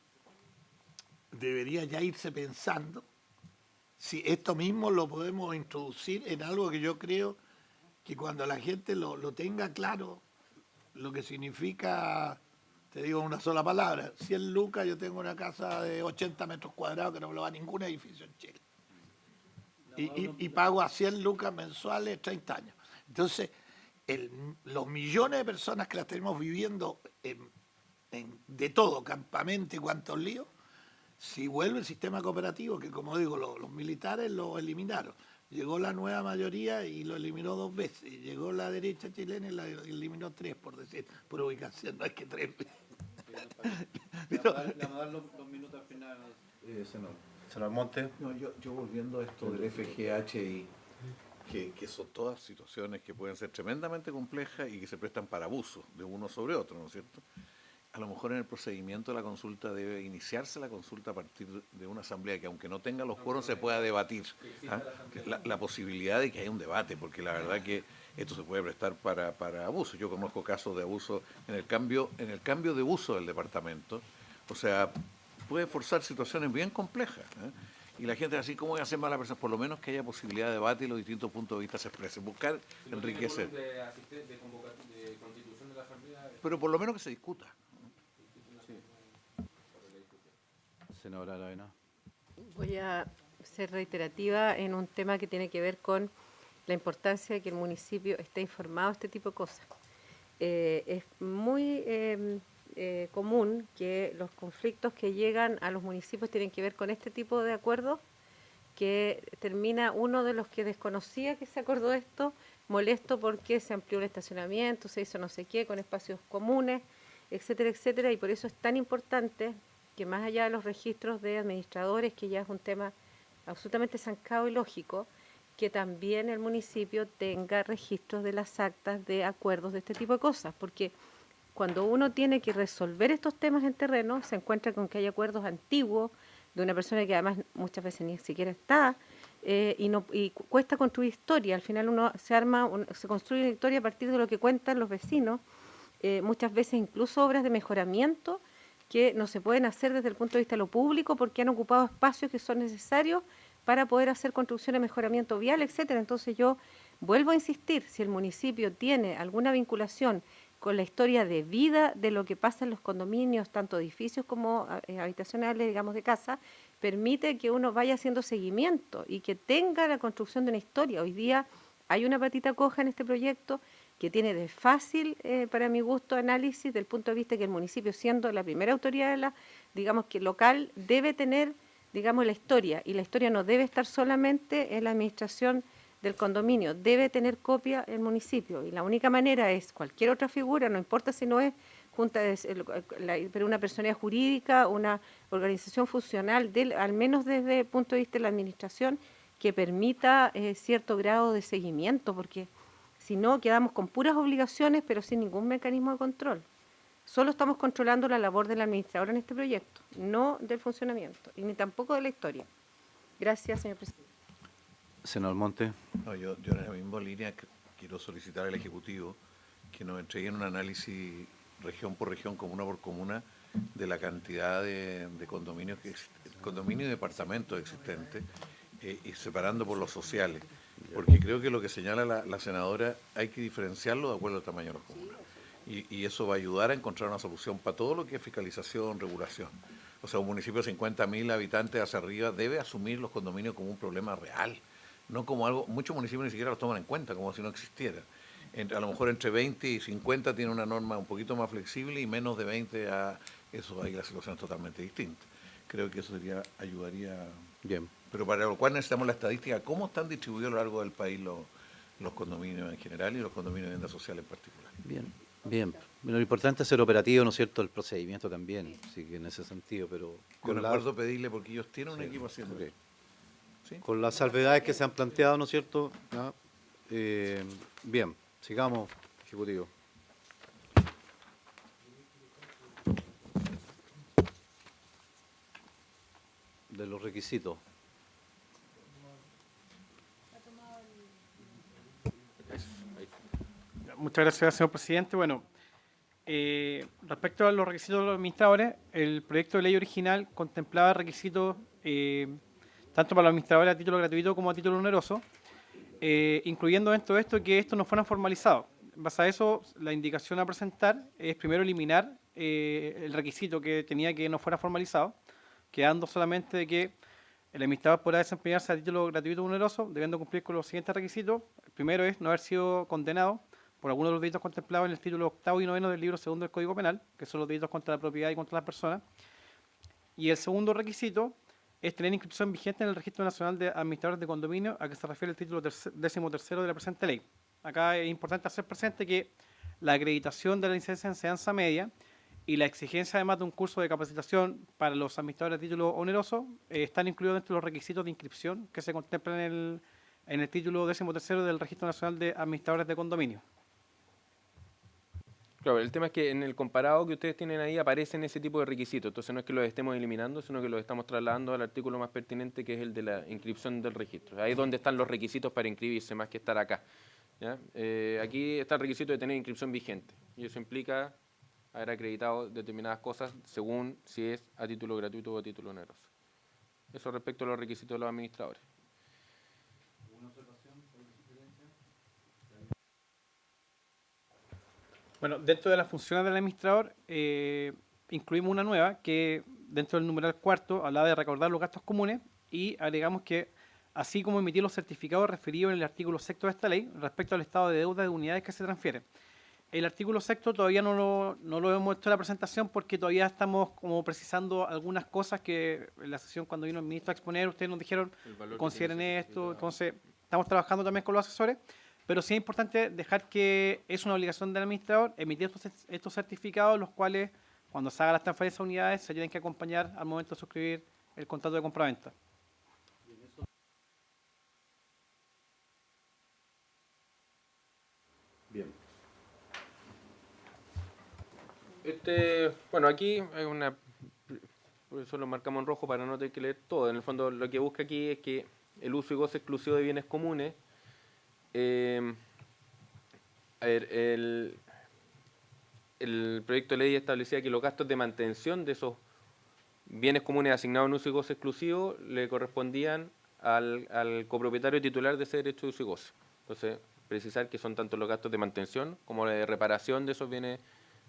debería ya irse pensando si esto mismo lo podemos introducir en algo que yo creo que cuando la gente lo tenga claro, lo que significa te digo una sola palabra, 100 lucas, yo tengo una casa de 80 metros cuadrados que no me lo da ningún edificio en Chile. Y pago a 100 lucas mensuales 30 años. Entonces, los millones de personas que las tenemos viviendo de todo, campamento y cuantos líos, si vuelve el sistema cooperativo, que como digo, los militares lo eliminaron. Llegó la nueva mayoría y lo eliminó 2 veces. Y llegó la derecha chilena y la eliminó 3, por decir, por ubicación, no es que 3 veces. Le vamos a dar los minutos al final, senador Monte. No, yo volviendo a esto del FGH y que son todas situaciones que pueden ser tremendamente complejas y que se prestan para abuso de uno sobre otro, ¿no es cierto? A lo mejor en el procedimiento de la consulta debe iniciarse la consulta a partir de una asamblea que aunque no tenga los quórum se pueda debatir. ¿Ah? La posibilidad de que haya un debate, porque la verdad que esto se puede prestar para abuso. Yo conozco casos de abuso en el cambio de uso del departamento. O sea, puede forzar situaciones bien complejas. Y la gente así, ¿cómo voy a hacer mala persona? Por lo menos que haya posibilidad de debate y los distintos puntos de vista se expresen. Buscar enriquecer. Pero por lo menos que se discuta. Senadora Aravena. Voy a ser reiterativa en un tema que tiene que ver con la importancia de que el municipio esté informado de este tipo de cosas. Es muy común que los conflictos que llegan a los municipios tienen que ver con este tipo de acuerdos, que termina uno de los que desconocía que se acordó esto, molesto porque se amplió el estacionamiento, se hizo no sé qué, con espacios comunes, etcétera, etcétera, y por eso es tan importante que más allá de los registros de administradores, que ya es un tema absolutamente zancado y lógico, que también el municipio tenga registros de las actas de acuerdos de este tipo de cosas, porque cuando uno tiene que resolver estos temas en terreno, se encuentra con que hay acuerdos antiguos de una persona que además muchas veces ni siquiera está, y cuesta construir historia. Al final uno se construye una historia a partir de lo que cuentan los vecinos, muchas veces incluso obras de mejoramiento que no se pueden hacer desde el punto de vista de lo público porque han ocupado espacios que son necesarios para poder hacer construcción de mejoramiento vial, etcétera. Entonces yo vuelvo a insistir, si el municipio tiene alguna vinculación con la historia de vida de lo que pasa en los condominios, tanto edificios como habitacionales, digamos, de casa, permite que uno vaya haciendo seguimiento y que tenga la construcción de una historia. Hoy día hay una patita coja en este proyecto que tiene de fácil, para mi gusto, análisis del punto de vista que el municipio, siendo la primera autoridad digamos que local, debe tener, digamos, la historia, y la historia no debe estar solamente en la administración del condominio, debe tener copia el municipio, y la única manera es cualquier otra figura, no importa si no es pero una personalidad jurídica, una organización funcional, al menos desde el punto de vista de la administración, que permita cierto grado de seguimiento, porque si no, quedamos con puras obligaciones, pero sin ningún mecanismo de control. Solo estamos controlando la labor del administrador en este proyecto, no del funcionamiento, y ni tampoco de la historia. Gracias, señor presidente. Senador Monte. No, yo en la misma línea quiero solicitar al Ejecutivo que nos entreguen un análisis región por región, comuna por comuna, de la cantidad de condominios y departamentos existentes, y separando por los sociales. Porque creo que lo que señala la senadora hay que diferenciarlo de acuerdo al tamaño de los comunas. Y eso va a ayudar a encontrar una solución para todo lo que es fiscalización, regulación. O sea, un municipio de 50.000 habitantes hacia arriba debe asumir los condominios como un problema real, no como algo, muchos municipios ni siquiera lo toman en cuenta, como si no existiera. A lo mejor entre 20 y 50 tiene una norma un poquito más flexible y menos de 20 a eso, ahí la situación es totalmente distinta. Creo que eso ayudaría. Bien. Pero para lo cual necesitamos la estadística, cómo están distribuidos a lo largo del país los condominios en general y los condominios de vivienda social en particular. Bien, bien. Bueno, lo importante es ser operativo, ¿no es cierto?, el procedimiento también, sí, que en ese sentido, pero Yo recuerdo pedirle, porque ellos tienen un equipo haciendo okay. ¿Sí? Con las salvedades que se han planteado, ¿no es cierto? ¿No? Bien, sigamos, Ejecutivo. De los requisitos. Muchas gracias, señor presidente. Bueno, respecto a los requisitos de los administradores, el proyecto de ley original contemplaba requisitos tanto para los administradores a título gratuito como a título oneroso, incluyendo dentro de esto que estos no fueran formalizados. En base a eso, la indicación a presentar es primero eliminar el requisito que tenía que no fuera formalizado, quedando solamente de que el administrador podrá desempeñarse a título gratuito o oneroso, debiendo cumplir con los siguientes requisitos. El primero es no haber sido condenado por alguno de los delitos contemplados en el título 8º y 9º del libro 2 del Código Penal, que son los delitos contra la propiedad y contra las personas. Y el segundo requisito es tener inscripción vigente en el Registro Nacional de Administradores de Condominio, a que se refiere el título 13º de la presente ley. Acá es importante hacer presente que la acreditación de la licencia de enseñanza media y la exigencia además de un curso de capacitación para los administradores de título oneroso están incluidos dentro de los requisitos de inscripción que se contemplan en el título 13º del Registro Nacional de Administradores de Condominio. Claro, el tema es que en el comparado que ustedes tienen ahí aparecen ese tipo de requisitos, entonces no es que los estemos eliminando, sino que los estamos trasladando al artículo más pertinente, que es el de la inscripción del registro. Ahí es donde están los requisitos para inscribirse, más que estar acá. ¿Ya? Aquí está el requisito de tener inscripción vigente, y eso implica haber acreditado determinadas cosas según si es a título gratuito o a título oneroso. Eso respecto a los requisitos de los administradores. Bueno, dentro de las funciones del administrador incluimos una nueva que dentro del numeral 4 hablaba de recordar los gastos comunes y agregamos que así como emitir los certificados referidos en el artículo 6 de esta ley respecto al estado de deuda de unidades que se transfieren. El artículo 6 todavía no lo hemos hecho en la presentación porque todavía estamos como precisando algunas cosas que en la sesión cuando vino el ministro a exponer ustedes nos dijeron consideren esto, entonces estamos trabajando también con los asesores. Pero sí es importante dejar que es una obligación del administrador emitir estos certificados, los cuales, cuando se hagan las transferencias a unidades, se tienen que acompañar al momento de suscribir el contrato de compraventa. Bien. Bueno, aquí hay una... Por eso lo marcamos en rojo para no tener que leer todo. En el fondo, lo que busca aquí es que el uso y goce exclusivo de bienes comunes. A ver, el proyecto de ley establecía que los gastos de mantención de esos bienes comunes asignados en uso y goce exclusivo le correspondían al copropietario titular de ese derecho de uso y goce. Entonces, precisar que son tanto los gastos de mantención como la de reparación de esos bienes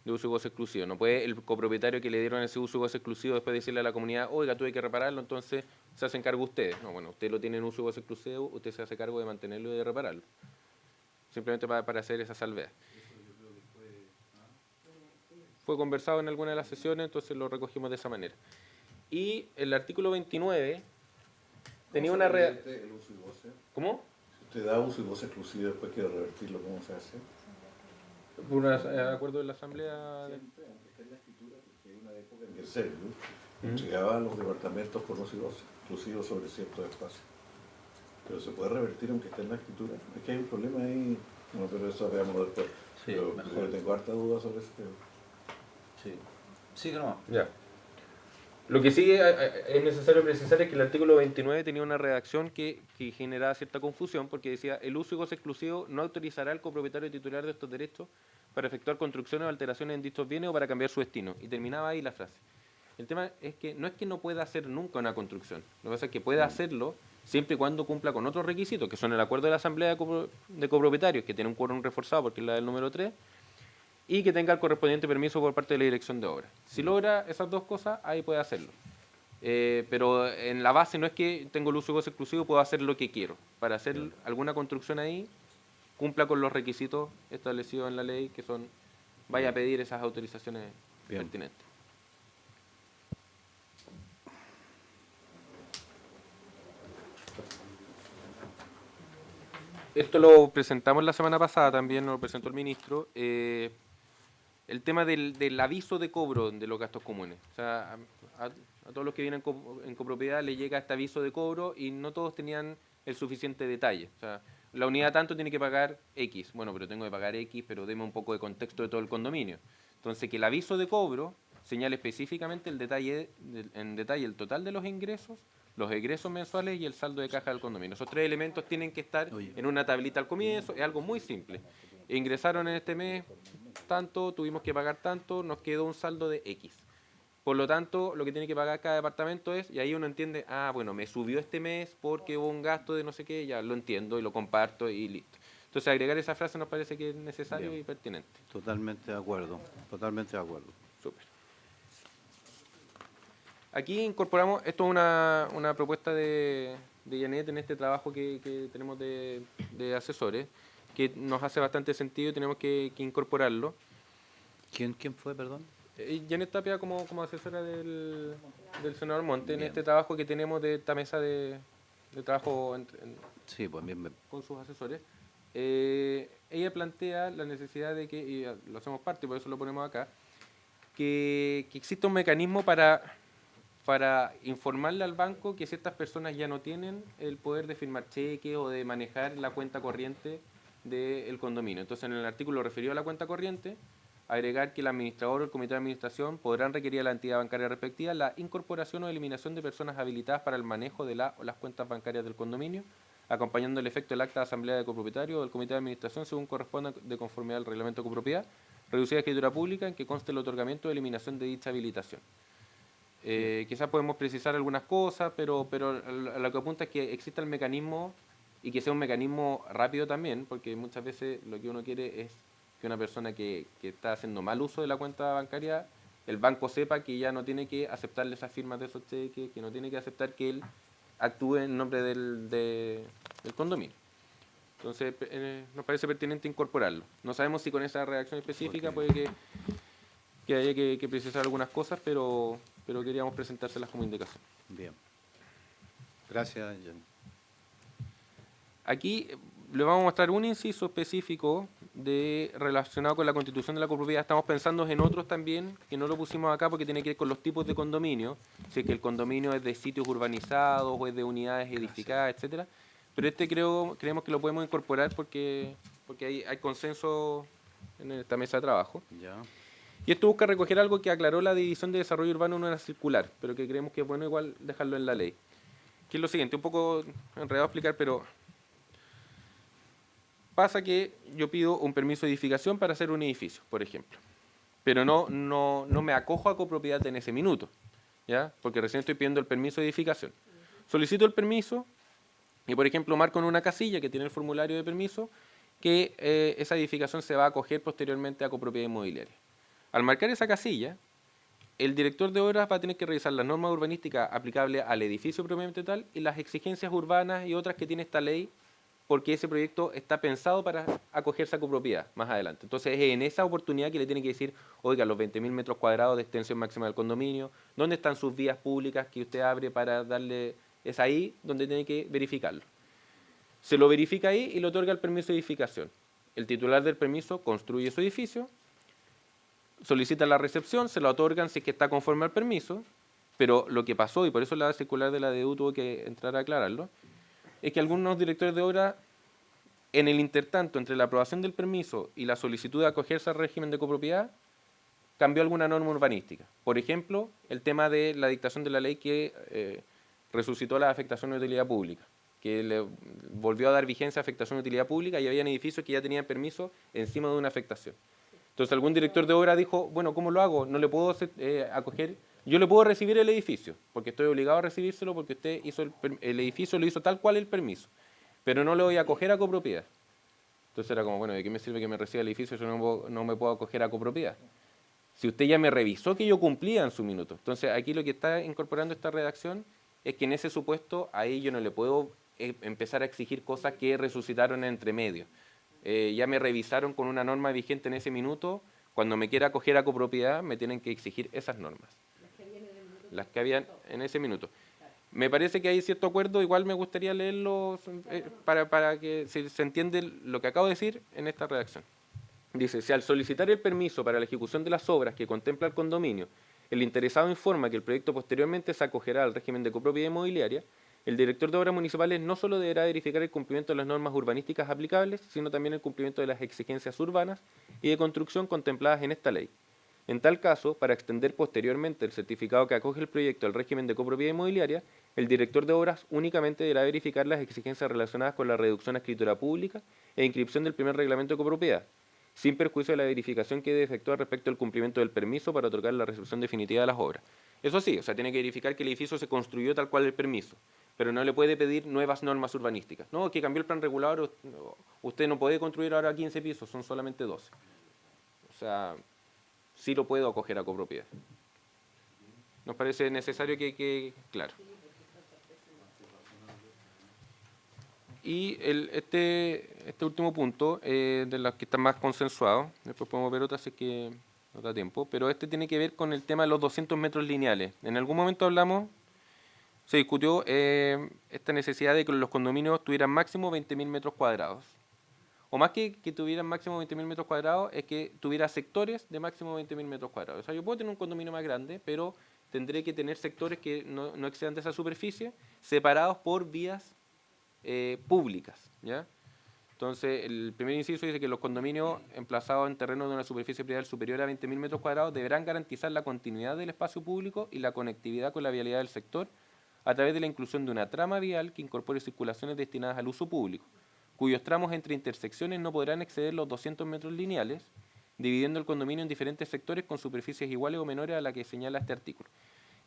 de uso y goce exclusivo. No puede el copropietario que le dieron ese uso y goce exclusivo después decirle a la comunidad, oiga, tuve que repararlo, entonces se hacen cargo ustedes. No, bueno, usted lo tiene en uso y goce exclusivo, usted se hace cargo de mantenerlo y de repararlo. Simplemente para hacer esa salvedad. Fue conversado en alguna de las sesiones, entonces lo recogimos de esa manera. Y el artículo 29 tenía una... el uso y goce? ¿Cómo? Si usted da uso y goce exclusivo y después quiere revertirlo, ¿cómo se hace? Por un acuerdo de la Asamblea... Siempre, aunque esté en la escritura, porque hay una época en que el CERVU entregaba a los departamentos con uso y goce exclusivo sobre ciertos espacios. Pero se puede revertir aunque esté en la escritura. Es que hay un problema ahí, no, pero eso veámoslo después. Sí, pero tengo harta duda sobre ese tema. Sí. Sí, que no. Ya. Lo que sí es necesario precisar es que el artículo 29 tenía una redacción que generaba cierta confusión porque decía el uso y goce exclusivo no autorizará al copropietario titular de estos derechos para efectuar construcciones o alteraciones en dichos bienes o para cambiar su destino. Y terminaba ahí la frase. El tema es que no pueda hacer nunca una construcción. Lo que pasa es que puede hacerlo siempre y cuando cumpla con otros requisitos, que son el acuerdo de la Asamblea de Copropietarios, que tiene un quórum reforzado porque es la del número 3, y que tenga el correspondiente permiso por parte de la Dirección de Obras. Si logra esas dos cosas, ahí puede hacerlo. Pero en la base no es que tengo el uso y goce exclusivo, puedo hacer lo que quiero. Para hacer alguna construcción ahí, cumpla con los requisitos establecidos en la ley, que son, vaya a pedir esas autorizaciones pertinentes. Esto lo presentamos la semana pasada también, lo presentó el ministro. El tema del aviso de cobro de los gastos comunes. O sea, a todos los que vienen en copropiedad les llega este aviso de cobro y no todos tenían el suficiente detalle. O sea, la unidad tanto tiene que pagar X. Bueno, pero tengo que pagar X, pero deme un poco de contexto de todo el condominio. Entonces, que el aviso de cobro señale específicamente en detalle el total de los ingresos, los egresos mensuales y el saldo de caja del condominio. Esos tres elementos tienen que estar en una tablita al comienzo, es algo muy simple. Ingresaron en este mes tanto, tuvimos que pagar tanto, nos quedó un saldo de X. Por lo tanto, lo que tiene que pagar cada departamento es, y ahí uno entiende, bueno, me subió este mes porque hubo un gasto de no sé qué, ya lo entiendo y lo comparto y listo. Entonces, agregar esa frase nos parece que es necesario y pertinente. Totalmente de acuerdo, totalmente de acuerdo. Súper. Aquí incorporamos, esto es una propuesta de Janet en este trabajo que tenemos de asesores, que nos hace bastante sentido y tenemos que incorporarlo. ¿Quién fue, perdón? Janet Tapia como asesora del senador Monte en Bien. este trabajo que tenemos de esta mesa de trabajo Sí, pues bien. con sus asesores. Ella plantea la necesidad de que, y lo hacemos parte, por eso lo ponemos acá, que exista un mecanismo para informarle al banco que ciertas personas ya no tienen el poder de firmar cheques o de manejar la cuenta corriente del condominio. Entonces, en el artículo referido a la cuenta corriente, agregar que el administrador o el comité de administración podrán requerir a la entidad bancaria respectiva la incorporación o eliminación de personas habilitadas para el manejo de o las cuentas bancarias del condominio, acompañando el efecto del acta de asamblea de copropietario o del comité de administración según corresponda de conformidad al reglamento de copropiedad, reducida escritura pública en que conste el otorgamiento o eliminación de dicha habilitación. Quizás podemos precisar algunas cosas, pero a lo que apunta es que exista el mecanismo y que sea un mecanismo rápido también, porque muchas veces lo que uno quiere es que una persona que está haciendo mal uso de la cuenta bancaria, el banco sepa que ya no tiene que aceptarle esas firmas de esos cheques, que no tiene que aceptar que él actúe en nombre del condominio. Entonces, nos parece pertinente incorporarlo. No sabemos si con esa redacción específica puede que haya que precisar algunas cosas, pero queríamos presentárselas como indicación. Bien. Gracias, Jan. Aquí le vamos a mostrar un inciso específico relacionado con la constitución de la copropiedad. Estamos pensando en otros también, que no lo pusimos acá porque tiene que ver con los tipos de condominio, si es que el condominio es de sitios urbanizados o es de unidades edificadas, etcétera. Pero creemos que lo podemos incorporar porque hay consenso en esta mesa de trabajo. Ya. Y esto busca recoger algo que aclaró la División de Desarrollo Urbano en una circular, pero que creemos que es bueno igual dejarlo en la ley. Que es lo siguiente, un poco enredado a explicar, pero pasa que yo pido un permiso de edificación para hacer un edificio, por ejemplo, pero no me acojo a copropiedad en ese minuto, ¿ya? Porque recién estoy pidiendo el permiso de edificación. Solicito el permiso y, por ejemplo, marco en una casilla que tiene el formulario de permiso que esa edificación se va a acoger posteriormente a copropiedad inmobiliaria. Al marcar esa casilla, el director de obras va a tener que revisar las normas urbanísticas aplicables al edificio propiamente tal y las exigencias urbanas y otras que tiene esta ley, porque ese proyecto está pensado para acogerse a copropiedad más adelante. Entonces, es en esa oportunidad que le tiene que decir, oiga, los 20.000 metros cuadrados de extensión máxima del condominio, ¿dónde están sus vías públicas que usted abre para darle? Es ahí donde tiene que verificarlo. Se lo verifica ahí y le otorga el permiso de edificación. El titular del permiso construye su edificio, solicita la recepción, se la otorgan si es que está conforme al permiso, pero lo que pasó, y por eso la circular de la DU tuvo que entrar a aclararlo, es que algunos directores de obra, en el intertanto entre la aprobación del permiso y la solicitud de acogerse al régimen de copropiedad, cambió alguna norma urbanística. Por ejemplo, el tema de la dictación de la ley que resucitó la afectación de utilidad pública, que le volvió a dar vigencia a afectación de utilidad pública y había edificios que ya tenían permiso encima de una afectación. Entonces algún director de obra dijo, bueno, ¿cómo lo hago? No le puedo acoger, yo le puedo recibir el edificio, porque estoy obligado a recibírselo porque usted hizo el edificio, lo hizo tal cual el permiso, pero no le voy a acoger a copropiedad. Entonces era como, bueno, ¿de qué me sirve que me reciba el edificio si no me puedo acoger a copropiedad? Si usted ya me revisó que yo cumplía en su minuto. Entonces aquí lo que está incorporando esta redacción es que en ese supuesto ahí yo no le puedo empezar a exigir cosas que resucitaron entre medio. Ya me revisaron con una norma vigente en ese minuto, cuando me quiera acoger a copropiedad me tienen que exigir esas normas. Las que habían en ese minuto. Me parece que hay cierto acuerdo, igual me gustaría leerlo para que se entiende lo que acabo de decir en esta redacción. Dice, si al solicitar el permiso para la ejecución de las obras que contempla el condominio, el interesado informa que el proyecto posteriormente se acogerá al régimen de copropiedad inmobiliaria, el director de obras municipales no solo deberá verificar el cumplimiento de las normas urbanísticas aplicables, sino también el cumplimiento de las exigencias urbanas y de construcción contempladas en esta ley. En tal caso, para extender posteriormente el certificado que acoge el proyecto al régimen de copropiedad inmobiliaria, el director de obras únicamente deberá verificar las exigencias relacionadas con la reducción a escritura pública e inscripción del primer reglamento de copropiedad, sin perjuicio de la verificación que debe efectuar respecto al cumplimiento del permiso para otorgar la recepción definitiva de las obras. Eso sí, o sea, tiene que verificar que el edificio se construyó tal cual el permiso, pero no le puede pedir nuevas normas urbanísticas. No, que cambió el plan regulador, usted no puede construir ahora 15 pisos, son solamente 12. O sea, sí lo puedo acoger a copropiedad. Nos parece necesario que quede claro. Y este último punto, de los que están más consensuados, después podemos ver otras si es que nos da tiempo, pero este tiene que ver con el tema de los 200 metros lineales. En algún momento se discutió esta necesidad de que los condominios tuvieran máximo 20.000 metros cuadrados. O más que tuvieran máximo 20.000 metros cuadrados, es que tuviera sectores de máximo 20.000 metros cuadrados. O sea, yo puedo tener un condominio más grande, pero tendré que tener sectores que no excedan de esa superficie, separados por vías públicas, ¿ya? Entonces, el primer inciso dice que los condominios emplazados en terreno de una superficie predial superior a 20.000 metros cuadrados deberán garantizar la continuidad del espacio público y la conectividad con la vialidad del sector a través de la inclusión de una trama vial que incorpore circulaciones destinadas al uso público, cuyos tramos entre intersecciones no podrán exceder los 200 metros lineales, dividiendo el condominio en diferentes sectores con superficies iguales o menores a la que señala este artículo.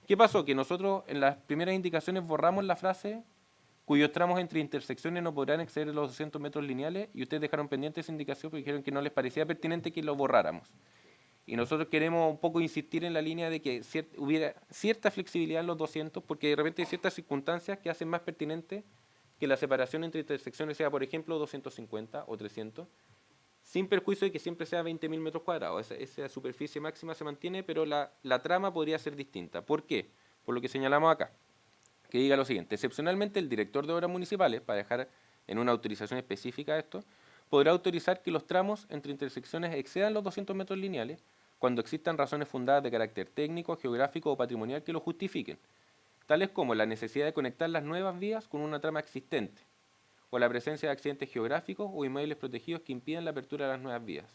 ¿Qué pasó? Que nosotros en las primeras indicaciones borramos la frase cuyos tramos entre intersecciones no podrán exceder los 200 metros lineales, y ustedes dejaron pendiente esa indicación porque dijeron que no les parecía pertinente que lo borráramos. Y nosotros queremos un poco insistir en la línea de que hubiera cierta flexibilidad en los 200, porque de repente hay ciertas circunstancias que hacen más pertinente que la separación entre intersecciones sea, por ejemplo, 250 o 300, sin perjuicio de que siempre sea 20.000 metros cuadrados. Esa superficie máxima se mantiene, pero la trama podría ser distinta. ¿Por qué? Por lo que señalamos acá. Que diga lo siguiente: excepcionalmente el director de obras municipales, para dejar en una autorización específica esto, podrá autorizar que los tramos entre intersecciones excedan los 200 metros lineales cuando existan razones fundadas de carácter técnico, geográfico o patrimonial que lo justifiquen, tales como la necesidad de conectar las nuevas vías con una trama existente, o la presencia de accidentes geográficos o inmuebles protegidos que impidan la apertura de las nuevas vías.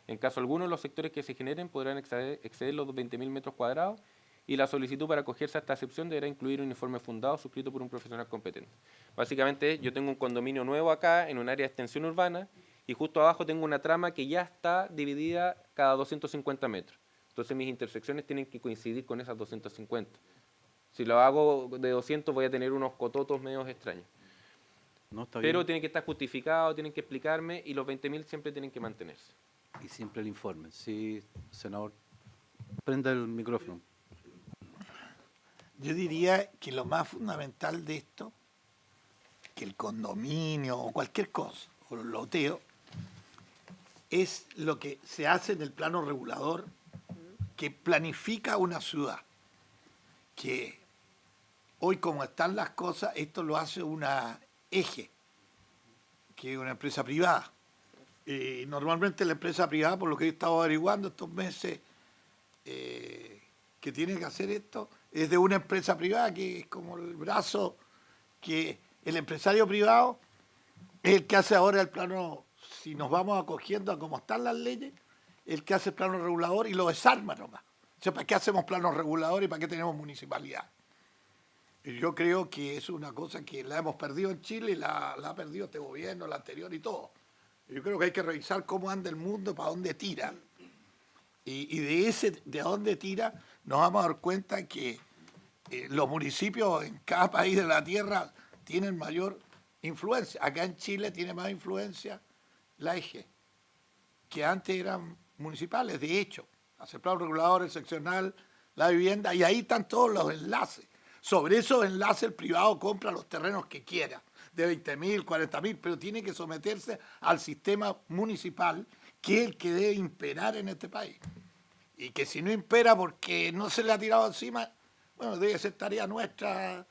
En caso alguno, los sectores que se generen podrán exceder los 20.000 metros cuadrados, y la solicitud para acogerse a esta excepción deberá incluir un informe fundado suscrito por un profesional competente. Básicamente, yo tengo un condominio nuevo acá en un área de extensión urbana y justo abajo tengo una trama que ya está dividida cada 250 metros. Entonces mis intersecciones tienen que coincidir con esas 250. Si lo hago de 200 voy a tener unos cototos medios extraños. No, está Pero bien. tienen que estar justificados, tienen que explicarme, y los 20.000 siempre tienen que mantenerse. Y siempre el informe. Sí, senador. Prenda el micrófono. Yo diría que lo más fundamental de esto, que el condominio o cualquier cosa, o el loteo, es lo que se hace en el plano regulador que planifica una ciudad. Que hoy, como están las cosas, esto lo hace una eje, que es una empresa privada. Y normalmente la empresa privada, por lo que he estado averiguando estos meses, que tiene que hacer esto, es de una empresa privada que es como el brazo que el empresario privado es el que hace ahora el plano. Si nos vamos acogiendo a cómo están las leyes, el que hace el plano regulador y lo desarma nomás. O sea, ¿para qué hacemos planos reguladores y para qué tenemos municipalidad? Y yo creo que es una cosa que la hemos perdido en Chile, y la ha perdido este gobierno, el anterior y todo. Yo creo que hay que revisar cómo anda el mundo, para dónde tira. Y de dónde tira, nos vamos a dar cuenta que los municipios en cada país de la tierra tienen mayor influencia. Acá en Chile tiene más influencia la EGE, que antes eran municipales, de hecho. Hace el plano regulador, el seccional, la vivienda, y ahí están todos los enlaces. Sobre esos enlaces el privado compra los terrenos que quiera, de 20.000, 40.000, pero tiene que someterse al sistema municipal, que es el que debe imperar en este país. Y que si no impera porque no se le ha tirado encima, bueno, debe ser tarea nuestra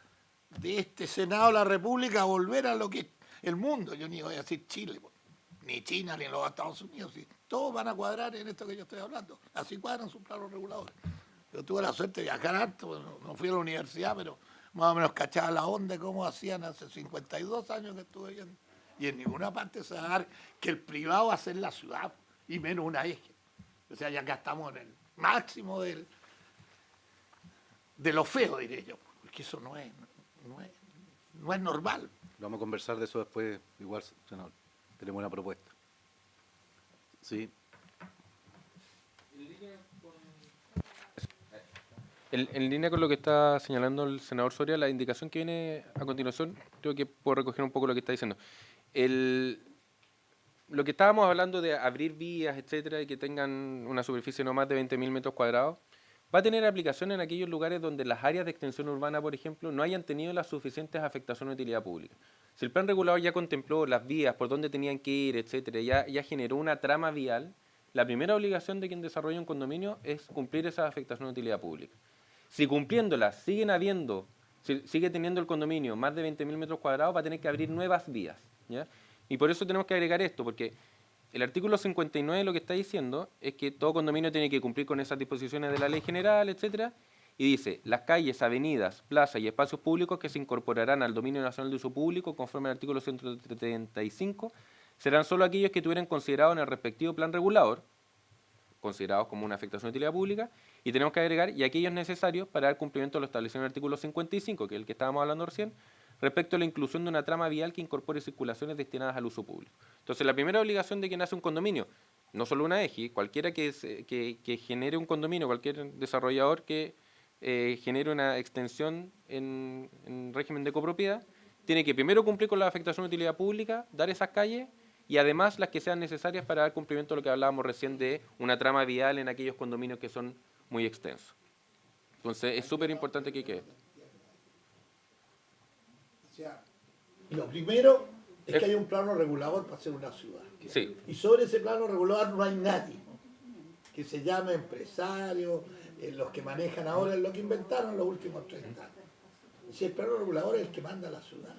de este Senado de la República volver a lo que es el mundo. Yo ni voy a decir Chile, ni China, ni los Estados Unidos. ¿Sí? Todos van a cuadrar en esto que yo estoy hablando. Así cuadran sus planos reguladores. Yo tuve la suerte de viajar harto, no fui a la universidad, pero más o menos cachaba la onda de cómo hacían hace 52 años que estuve viendo. Y en ninguna parte se va a dar que el privado hace en la ciudad, y menos una eje. O sea, ya acá estamos en el máximo de lo feo, diré yo, porque eso no es normal. Vamos a conversar de eso después, igual, senador. Tenemos una propuesta. Sí. En línea con lo que está señalando el senador Soria, la indicación que viene a continuación, creo que puedo recoger un poco lo que está diciendo. Lo que estábamos hablando de abrir vías, etcétera, y que tengan una superficie no más de 20.000 metros cuadrados, va a tener aplicación en aquellos lugares donde las áreas de extensión urbana, por ejemplo, no hayan tenido las suficientes afectaciones de utilidad pública. Si el plan regulador ya contempló las vías, por dónde tenían que ir, etcétera, ya generó una trama vial, la primera obligación de quien desarrolla un condominio es cumplir esas afectaciones de utilidad pública. Si cumpliéndolas sigue teniendo el condominio más de 20.000 metros cuadrados, va a tener que abrir nuevas vías, ¿ya? Y por eso tenemos que agregar esto, porque el artículo 59 lo que está diciendo es que todo condominio tiene que cumplir con esas disposiciones de la ley general, etcétera, y dice, las calles, avenidas, plazas y espacios públicos que se incorporarán al dominio nacional de uso público, conforme al artículo 135, serán solo aquellos que tuvieran considerado en el respectivo plan regulador, considerados como una afectación de utilidad pública, y tenemos que agregar, y aquellos necesarios para dar cumplimiento a lo establecido en el artículo 55, que es el que estábamos hablando recién, respecto a la inclusión de una trama vial que incorpore circulaciones destinadas al uso público. Entonces, la primera obligación de quien hace un condominio, no solo una EJI, cualquiera que genere un condominio, cualquier desarrollador que genere una extensión en régimen de copropiedad, tiene que primero cumplir con la afectación de utilidad pública, dar esas calles, y además las que sean necesarias para dar cumplimiento a lo que hablábamos recién de una trama vial en aquellos condominios que son muy extensos. Entonces, es súper importante que quede. O sea, lo primero es que haya un plano regulador para hacer una ciudad. Sí. Y sobre ese plano regulador no hay nadie que se llame empresario, los que manejan ahora es lo que inventaron los últimos 30 años. Si el plano regulador es el que manda la ciudad.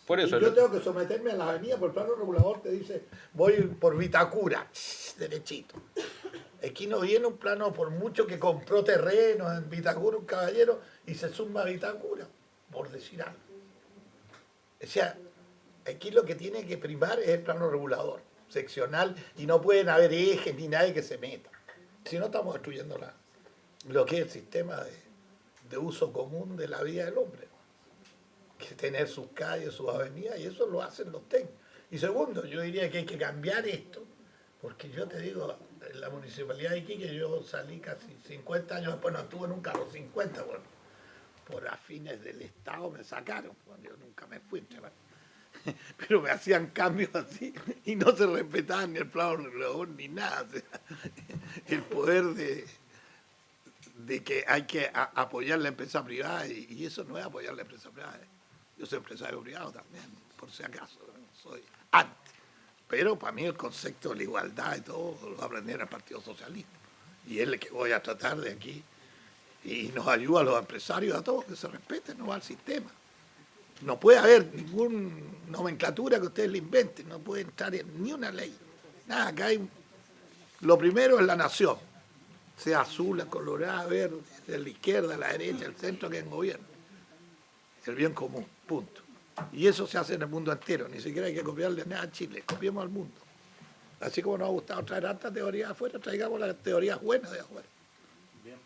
Por eso, y yo tengo que someterme a la avenida, por el plano regulador te dice, voy por Vitacura, derechito. Aquí no viene un plano, por mucho que compró terrenos en Vitacura un caballero y se suma a Vitacura, por decir algo. O sea, aquí lo que tiene que primar es el plano regulador, seccional, y no pueden haber ejes ni nadie que se meta. Si no, estamos destruyendo lo que es el sistema de uso común de la vida del hombre, ¿no? Que tener sus calles, sus avenidas, y eso lo hacen los técnicos. Y segundo, yo diría que hay que cambiar esto, porque yo te digo, en la municipalidad de Iquique yo salí casi 50 años después, no estuve nunca a los 50, bueno, por afines del Estado me sacaron, bueno, yo nunca me fui, chaval. Pero me hacían cambios así y no se respetaban ni el plano regulador ni nada. O sea, el poder de que hay que apoyar la empresa privada, y eso no es apoyar la empresa privada. Yo soy empresario privado también, por si acaso, soy antes. Pero para mí el concepto de la igualdad y todo lo aprendí en el Partido Socialista. Y es el que voy a tratar de aquí. Y nos ayuda a los empresarios, a todos, que se respeten, no va al sistema. No puede haber ninguna nomenclatura que ustedes le inventen, no puede entrar en ni una ley. Nada, acá hay... Lo primero es la nación, sea azul, colorada, verde, de la izquierda, la derecha, el centro, que es el gobierno. El bien común, punto. Y eso se hace en el mundo entero, ni siquiera hay que copiarle nada a Chile, copiemos al mundo. Así como nos ha gustado traer hartas teorías afuera, traigamos las teorías buenas de afuera. Bien.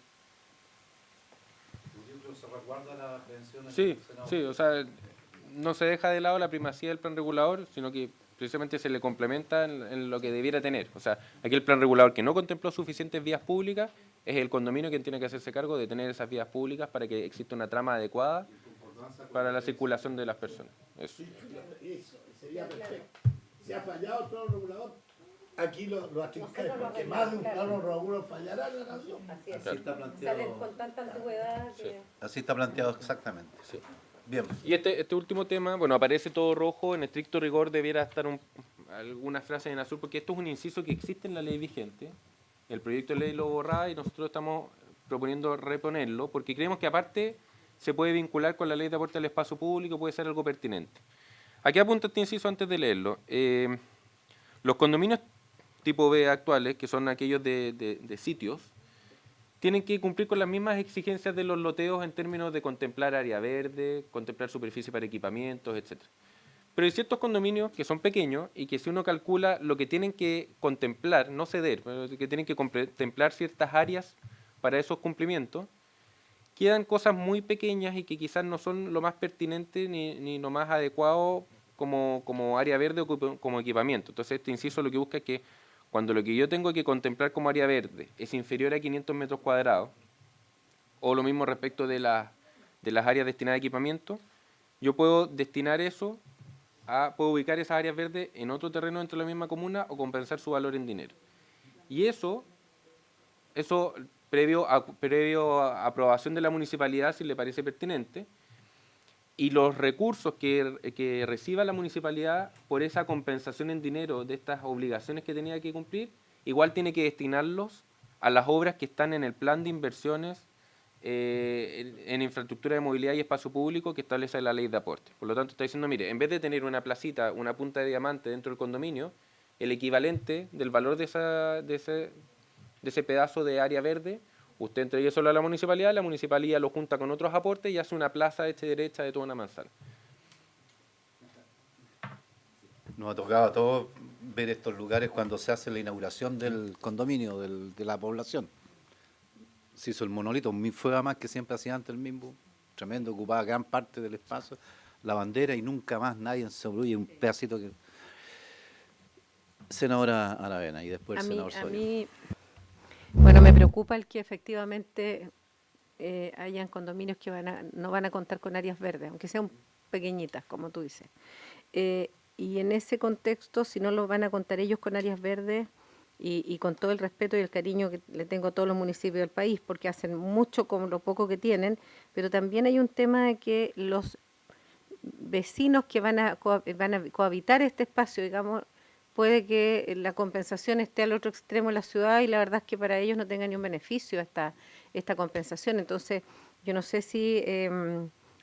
¿Se resguarda la prevención? Sí, o sea, no se deja de lado la primacía del plan regulador, sino que precisamente se le complementa en lo que debiera tener. O sea, aquí el plan regulador que no contempló suficientes vías públicas, es el condominio quien tiene que hacerse cargo de tener esas vías públicas para que exista una trama adecuada para la circulación de las personas. Eso. Eso, sería perfecto. Si ha fallado el plano regulador, aquí lo achincáis, porque más de un plano regulador fallará en la nación. Así es. Así está planteado. Salen con tanta antigüedad que... Así está planteado exactamente. Sí. Bien. Y este último tema, bueno, aparece todo rojo, en estricto rigor debiera estar algunas frases en azul, porque esto es un inciso que existe en la ley vigente. El proyecto de ley lo borra y nosotros estamos proponiendo reponerlo, porque creemos que aparte se puede vincular con la ley de aporte al espacio público, puede ser algo pertinente. Aquí apunta este inciso antes de leerlo. Los condominios tipo B actuales, que son aquellos de sitios, tienen que cumplir con las mismas exigencias de los loteos en términos de contemplar área verde, contemplar superficie para equipamientos, etc. Pero hay ciertos condominios que son pequeños y que si uno calcula lo que tienen que contemplar, no ceder, pero que tienen que contemplar ciertas áreas para esos cumplimientos, quedan cosas muy pequeñas y que quizás no son lo más pertinente ni lo más adecuado como área verde o como equipamiento. Entonces este inciso lo que busca es que cuando lo que yo tengo que contemplar como área verde es inferior a 500 metros cuadrados, o lo mismo respecto de las áreas destinadas a equipamiento, yo puedo destinar eso, puedo ubicar esas áreas verdes en otro terreno dentro de la misma comuna o compensar su valor en dinero. Y eso previo a aprobación de la municipalidad si le parece pertinente, y los recursos que reciba la municipalidad por esa compensación en dinero de estas obligaciones que tenía que cumplir, igual tiene que destinarlos a las obras que están en el plan de inversiones en infraestructura de movilidad y espacio público que establece la ley de aporte. Por lo tanto, está diciendo, mire, en vez de tener una placita, una punta de diamante dentro del condominio, el equivalente del valor de ese pedazo de área verde, usted entregue solo a la municipalidad lo junta con otros aportes y hace una plaza hecha derecha de toda una manzana. Nos ha tocado a todos ver estos lugares cuando se hace la inauguración del condominio, de la población. Se hizo el monolito, fue más que siempre hacía antes el mismo, tremendo, ocupaba gran parte del espacio, la bandera y nunca más nadie se obstruye un pedacito que... Senadora Aravena y después el senador Soria. Bueno, me preocupa el que efectivamente hayan condominios que no van a contar con áreas verdes, aunque sean pequeñitas, como tú dices. Y en ese contexto, si no lo van a contar ellos con áreas verdes, y con todo el respeto y el cariño que le tengo a todos los municipios del país, porque hacen mucho con lo poco que tienen, pero también hay un tema de que los vecinos que van a cohabitar este espacio, digamos, puede que la compensación esté al otro extremo de la ciudad y la verdad es que para ellos no tenga ni un beneficio esta compensación. Entonces, yo no sé si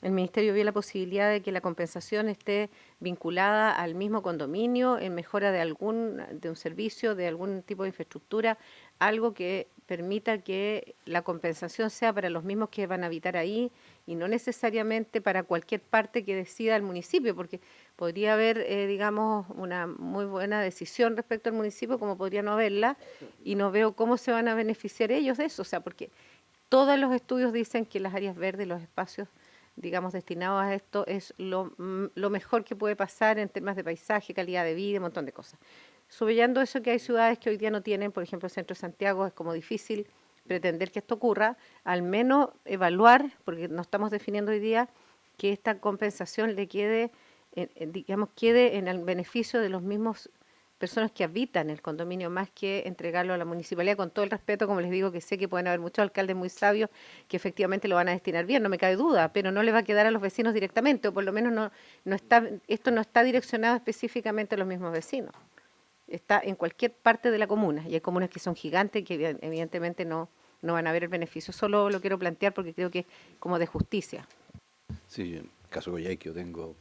el Ministerio vio la posibilidad de que la compensación esté vinculada al mismo condominio, en mejora de un servicio, de algún tipo de infraestructura, algo que permita que la compensación sea para los mismos que van a habitar ahí y no necesariamente para cualquier parte que decida el municipio, porque podría haber, digamos, una muy buena decisión respecto al municipio, como podría no haberla, y no veo cómo se van a beneficiar ellos de eso, o sea, porque todos los estudios dicen que las áreas verdes, los espacios, digamos, destinados a esto, es lo mejor que puede pasar en temas de paisaje, calidad de vida, un montón de cosas. Subrayando eso que hay ciudades que hoy día no tienen, por ejemplo, el centro de Santiago es como difícil pretender que esto ocurra, al menos evaluar, porque no estamos definiendo hoy día, que esta compensación le quede, quede en el beneficio de los mismos personas que habitan el condominio, más que entregarlo a la municipalidad, con todo el respeto, como les digo, que sé que pueden haber muchos alcaldes muy sabios que efectivamente lo van a destinar bien, no me cabe duda, pero no le va a quedar a los vecinos directamente, o por lo menos esto no está direccionado específicamente a los mismos vecinos. Está en cualquier parte de la comuna, y hay comunas que son gigantes que evidentemente no van a ver el beneficio. Solo lo quiero plantear porque creo que es como de justicia. Sí, en el caso de Coyhaique yo tengo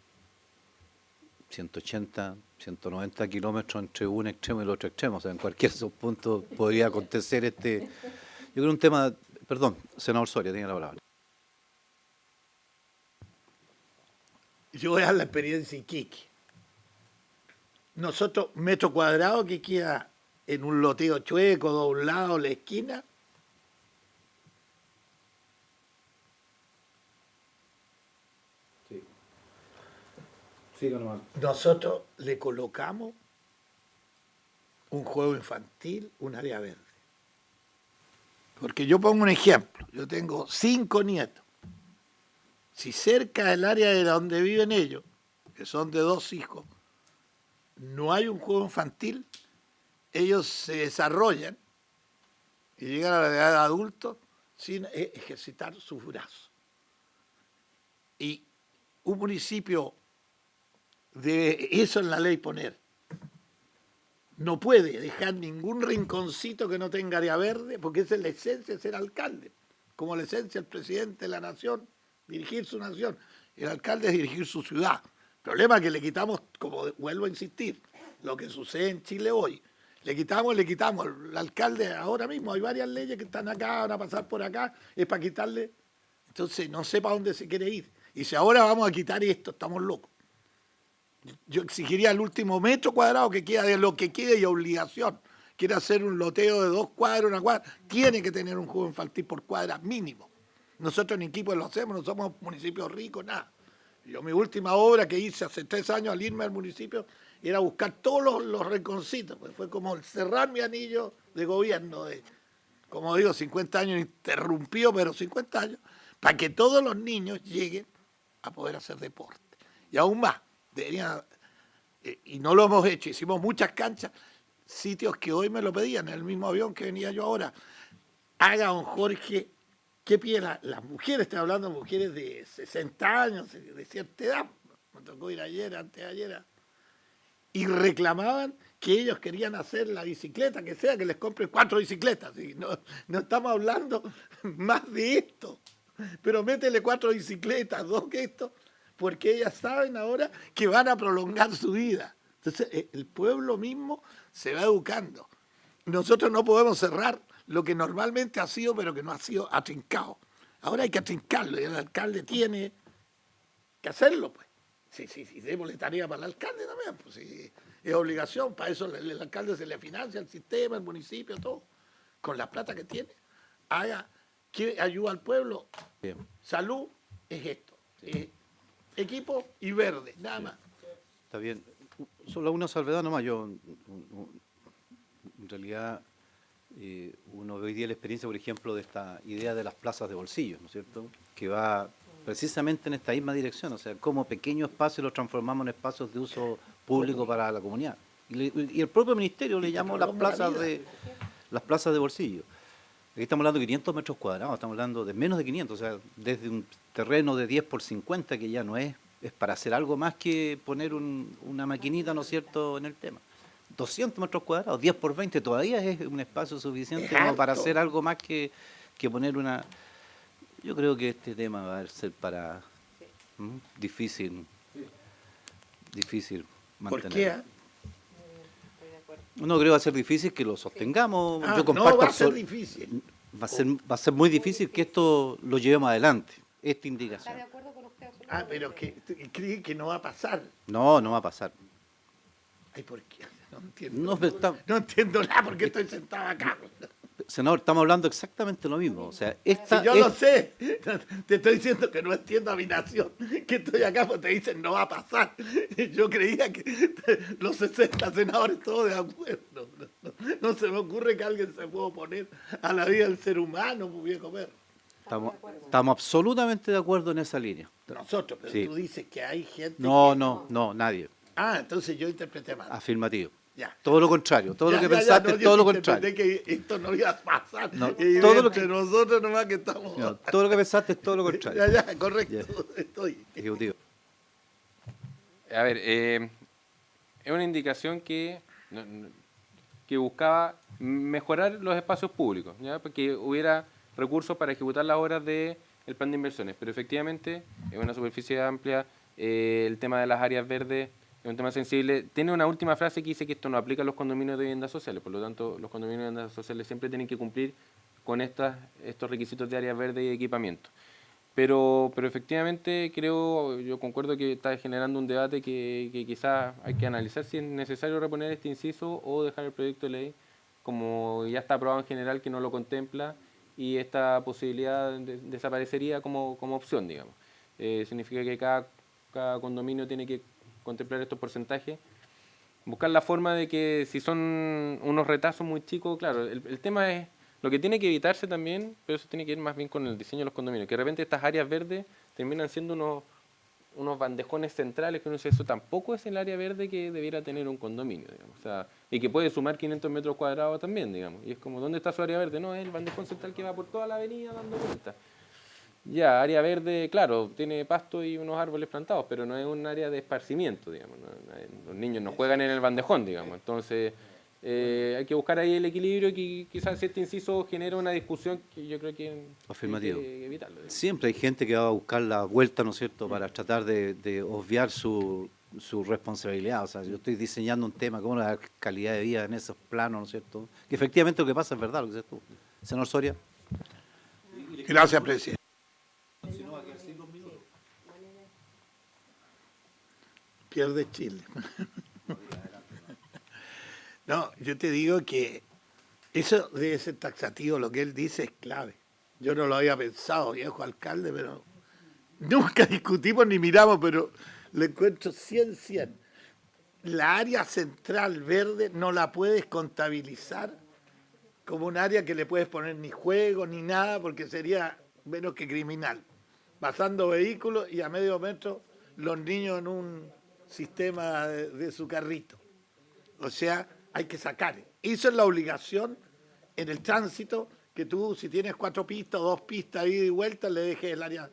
180, 190 kilómetros entre un extremo y el otro extremo, o sea, en cualquier de esos puntos podría acontecer Yo creo un tema... Perdón, senador Soria, tiene la palabra. Yo voy a dar la experiencia Iquique. Nosotros, metro cuadrado que queda en un loteo chueco, doblado, la esquina, nosotros le colocamos un juego infantil, un área verde. Porque yo pongo un ejemplo, yo tengo 5 nietos. Si cerca del área de donde viven ellos, que son de 2 hijos, no hay un juego infantil, ellos se desarrollan y llegan a la edad de adultos sin ejercitar sus brazos. Y un municipio debe eso en la ley poner. No puede dejar ningún rinconcito que no tenga área verde, porque esa es la esencia de ser alcalde, como la esencia del presidente de la nación, dirigir su nación. El alcalde es dirigir su ciudad. El problema es que le quitamos, como vuelvo a insistir, lo que sucede en Chile hoy. Le quitamos. El alcalde ahora mismo, hay varias leyes que están acá, van a pasar por acá, es para quitarle. Entonces no sé para dónde se quiere ir. Y si ahora vamos a quitar esto, estamos locos. Yo exigiría el último metro cuadrado que queda de lo que quede y obligación. Quiere hacer un loteo de 2 cuadras, una cuadra, tiene que tener un juego infantil por cuadra mínimo. Nosotros en Iquique lo hacemos, no somos municipios ricos, nada. Yo mi última obra que hice hace 3 años al irme al municipio era buscar todos los rinconcitos, pues fue como cerrar mi anillo de gobierno de, como digo, 50 años interrumpido, pero 50 años, para que todos los niños lleguen a poder hacer deporte. Y aún más, y no lo hemos hecho, hicimos muchas canchas, sitios que hoy me lo pedían, en el mismo avión que venía yo ahora. haga don Jorge, ¿qué pide las mujeres? Estoy hablando de mujeres de 60 años, de cierta edad. Me tocó ir ayer, antes de ayer. Y reclamaban que ellos querían hacer la bicicleta, que sea, que les compren 4 bicicletas. ¿Sí? No estamos hablando más de esto. Pero métele 4 bicicletas, 2 que esto, porque ellas saben ahora que van a prolongar su vida. Entonces, el pueblo mismo se va educando. Nosotros no podemos cerrar lo que normalmente ha sido, pero que no ha sido atrincado. Ahora hay que atrincarlo y el alcalde tiene que hacerlo, pues. Sí, démosle tarea para el alcalde también, pues sí, es obligación, para eso el alcalde se le financia el sistema, el municipio, todo. Con la plata que tiene, haga que ayuda al pueblo. Bien. Salud es esto. ¿Sí? Equipo y verde, nada más. Está bien. Solo una salvedad nomás. Yo, en realidad, uno ve hoy día la experiencia, por ejemplo, de esta idea de las plazas de bolsillo, ¿no es cierto? Que va precisamente en esta misma dirección, o sea, cómo pequeños espacios los transformamos en espacios de uso público para la comunidad. Y el propio ministerio le llamó las plazas de bolsillo. Aquí estamos hablando de 500 metros cuadrados, estamos hablando de menos de 500, o sea, desde un terreno de 10 por 50, que ya no es para hacer algo más que poner una maquinita, ¿no es cierto?, en el tema. 200 metros cuadrados, 10 por 20, todavía es un espacio suficiente como para hacer algo más que poner una... Yo creo que este tema va a ser para... difícil mantener. ¿Por qué? No creo que va a ser difícil que lo sostengamos. Yo No comparto va a ser difícil. va a ser muy difícil que esto lo llevemos adelante, esta indicación. ¿Está de acuerdo con usted? Pero que cree que no va a pasar. No va a pasar. Ay, ¿por qué? No entiendo. No, pero No entiendo nada porque estoy sentado acá. senador, estamos hablando exactamente lo mismo. O sea, Si yo lo sé, te estoy diciendo que no entiendo a mi nación, que estoy acá porque te dicen no va a pasar. Yo creía que los 60 senadores todos de acuerdo. No se me ocurre que alguien se pueda oponer a la vida del ser humano, pues, viejo perro. estamos absolutamente de acuerdo en esa línea. Nosotros, pero Sí. tú dices que hay gente No, nadie. entonces yo interpreté mal. Afirmativo. Ya. Todo lo contrario. Todo lo Ya, que ya, pensaste no, es yo todo lo interpreté contrario. que esto no iba a pasar. No, y todo lo entre que- nosotros nomás que estamos... No, todo lo que pensaste es todo lo contrario. Ya, correcto. Ya. Estoy. Ejecutivo. A ver, es una indicación que buscaba mejorar los espacios públicos, ¿ya? Porque hubiera recursos para ejecutar las obras del plan de inversiones, pero efectivamente es una superficie amplia, el tema de las áreas verdes es un tema sensible. Tiene una última frase que dice que esto no aplica a los condominios de viviendas sociales, por lo tanto los condominios de viviendas sociales siempre tienen que cumplir con estos requisitos de áreas verdes y de equipamiento. Pero efectivamente yo concuerdo que está generando un debate que quizás hay que analizar si es necesario reponer este inciso o dejar el proyecto de ley como ya está aprobado en general, que no lo contempla, y esta posibilidad desaparecería como opción, digamos. Significa que cada condominio tiene que contemplar estos porcentajes. Buscar la forma de que si son unos retazos muy chicos, claro, el tema es lo que tiene que evitarse también, pero eso tiene que ir más bien con el diseño de los condominios, que de repente estas áreas verdes terminan siendo unos bandejones centrales, que uno dice, eso tampoco es el área verde que debiera tener un condominio, digamos. O sea, y que puede sumar 500 metros cuadrados también, digamos. Y es como, ¿dónde está su área verde? No, es el bandejón central que va por toda la avenida dando vueltas. Ya, área verde, claro, tiene pasto y unos árboles plantados, pero no es un área de esparcimiento, digamos. Los niños no juegan en el bandejón, digamos. Entonces, hay que buscar ahí el equilibrio, que quizás este inciso genera una discusión que yo creo que Afirmativo. hay que evitarlo, digamos. Siempre hay gente que va a buscar la vuelta, ¿no es cierto?, para tratar de obviar su responsabilidad. O sea, yo estoy diseñando un tema, como la calidad de vida en esos planos, ¿no es cierto? Que efectivamente lo que pasa es verdad, lo que dices tú. Senador Soria. Gracias, presidente. Pierde Chile. No, yo te digo que eso debe ser taxativo, lo que él dice es clave. Yo no lo había pensado, viejo alcalde, pero nunca discutimos ni miramos, pero le encuentro 100. La área central verde no la puedes contabilizar como un área que le puedes poner ni juego ni nada, porque sería menos que criminal. Pasando vehículos y a medio metro los niños en un sistema de su carrito. O sea, hay que sacar. Eso es la obligación en el tránsito que tú, si tienes 4 pistas o 2 pistas ida y vuelta, le dejes el área.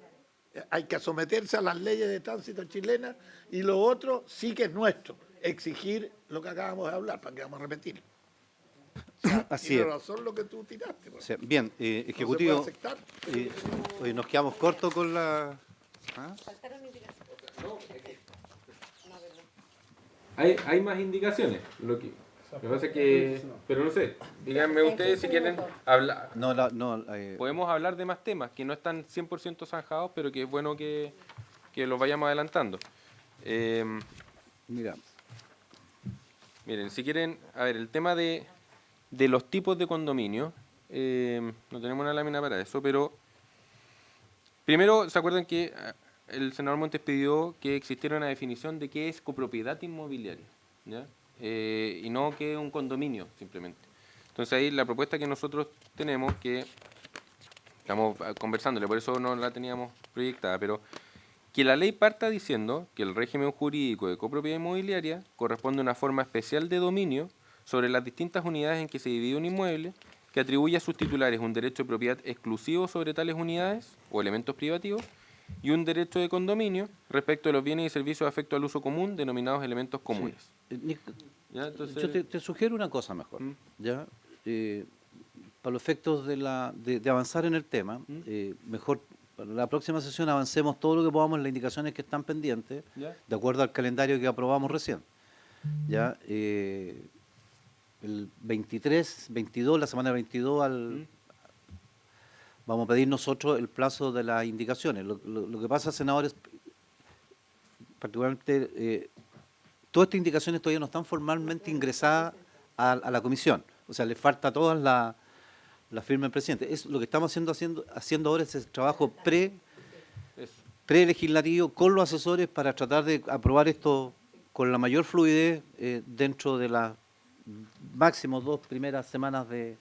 Hay que someterse a las leyes de tránsito chilenas, y lo otro sí que es nuestro, exigir lo que acabamos de hablar, para que vamos a repetir. O sea, Así tiene es. razón lo que tú tiraste. O sea, bien, No se Ejecutivo, puede aceptar. hoy nos quedamos cortos con la... ¿Ah? Hay más indicaciones. Lo que pasa es que, pero no sé, díganme ustedes si quieren hablar. Podemos hablar de más temas que no están 100% zanjados, pero que es bueno que los vayamos adelantando. Mira, Miren, si quieren, a ver, el tema de los tipos de condominio, no tenemos una lámina para eso, pero primero, ¿se acuerdan que el senador Montes pidió que existiera una definición de qué es copropiedad inmobiliaria? ¿Ya? Y no que es un condominio, simplemente. Entonces ahí la propuesta que nosotros tenemos, que estamos conversándole, por eso no la teníamos proyectada, pero que la ley parta diciendo que el régimen jurídico de copropiedad inmobiliaria corresponde a una forma especial de dominio sobre las distintas unidades en que se divide un inmueble, que atribuye a sus titulares un derecho de propiedad exclusivo sobre tales unidades o elementos privativos y un derecho de condominio respecto de los bienes y servicios de afecto al uso común denominados elementos comunes. ¿Ya? Entonces, yo te sugiero una cosa mejor, ¿ya? Para los efectos de avanzar en el tema, mejor para la próxima sesión avancemos todo lo que podamos en las indicaciones que están pendientes, ¿ya? de acuerdo al calendario que aprobamos recién. ¿Ya? El 23, 22, la semana del 22, vamos a pedir nosotros el plazo de las indicaciones. Lo que pasa, senadores, particularmente, todas estas indicaciones todavía no están formalmente ingresadas a la comisión. O sea, le falta todas la firma del presidente. Es lo que estamos haciendo ahora, es el trabajo pre-legislativo con los asesores para tratar de aprobar esto con la mayor fluidez dentro de las máximo 2 primeras semanas de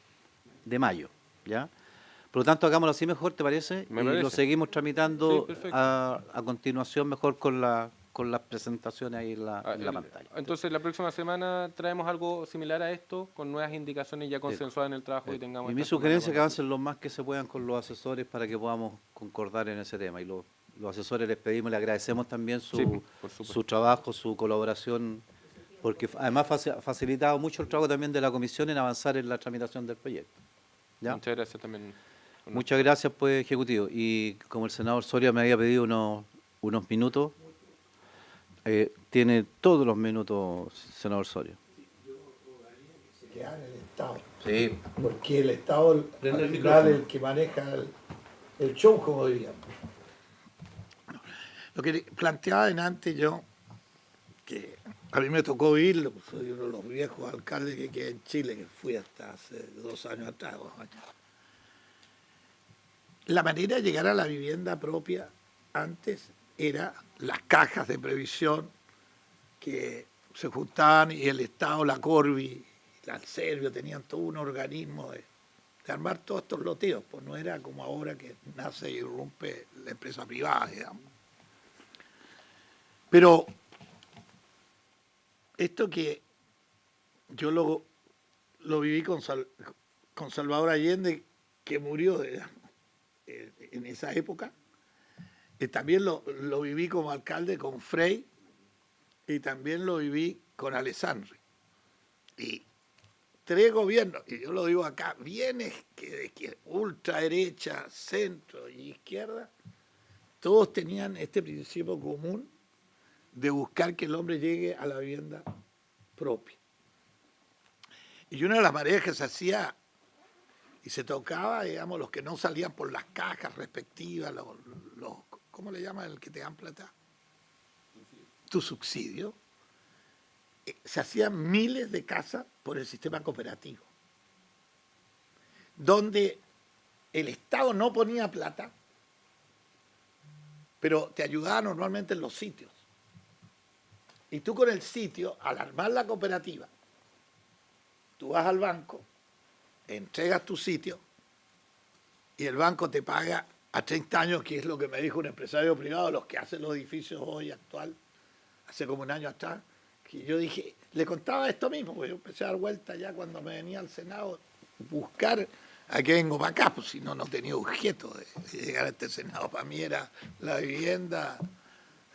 mayo, ¿ya? Por lo tanto, hagámoslo así mejor, ¿te parece? Me y parece. lo seguimos tramitando Sí, perfecto. a continuación mejor con las presentaciones ahí en la pantalla. Entonces, la próxima semana traemos algo similar a esto, con nuevas indicaciones ya consensuadas en el trabajo que tengamos. Y mi esta semana sugerencia es con que avancen lo más que se puedan con los asesores para que podamos concordar en ese tema. Y los asesores les pedimos, les agradecemos también Sí, por supuesto. su trabajo, su colaboración, porque además ha facilitado mucho el trabajo también de la comisión en avanzar en la tramitación del proyecto. ¿Ya? Muchas gracias también. Muchas gracias, pues, Ejecutivo. Y como el senador Soria me había pedido unos minutos, tiene todos los minutos, senador Soria. Quedar en el Estado. Sí. Porque el Estado al final es el que maneja el show, como diríamos. Lo que planteaba antes yo, que a mí me tocó vivirlo, soy uno de los viejos alcaldes que queda en Chile, que fui hasta hace 2 años atrás, 2 años. La manera de llegar a la vivienda propia antes era las cajas de previsión que se juntaban, y el Estado, la Corvi, el Servio tenían todo un organismo de armar todos estos loteos, pues no era como ahora que nace y irrumpe la empresa privada, digamos. Pero esto que yo lo viví con Salvador Allende, que murió, digamos, en esa época, también lo viví como alcalde con Frei, y también lo viví con Alessandri. Y 3 gobiernos, y yo lo digo acá, bienes que ultraderecha, centro y izquierda, todos tenían este principio común de buscar que el hombre llegue a la vivienda propia. Y una de las maneras que se hacía y se tocaba, digamos, los que no salían por las cajas respectivas, ¿cómo le llaman el que te dan plata? Tu subsidio. Se hacían miles de casas por el sistema cooperativo, donde el Estado no ponía plata, pero te ayudaba normalmente en los sitios. Y tú con el sitio, al armar la cooperativa, tú vas al banco, entregas tu sitio y el banco te paga a 30 años, que es lo que me dijo un empresario privado, los que hacen los edificios hoy actual, hace como un año atrás, que yo dije, le contaba esto mismo, porque yo empecé a dar vuelta ya cuando me venía al Senado, buscar ¿A qué vengo para acá? Pues si no, no tenía objeto de llegar a este Senado. Para mí era la vivienda,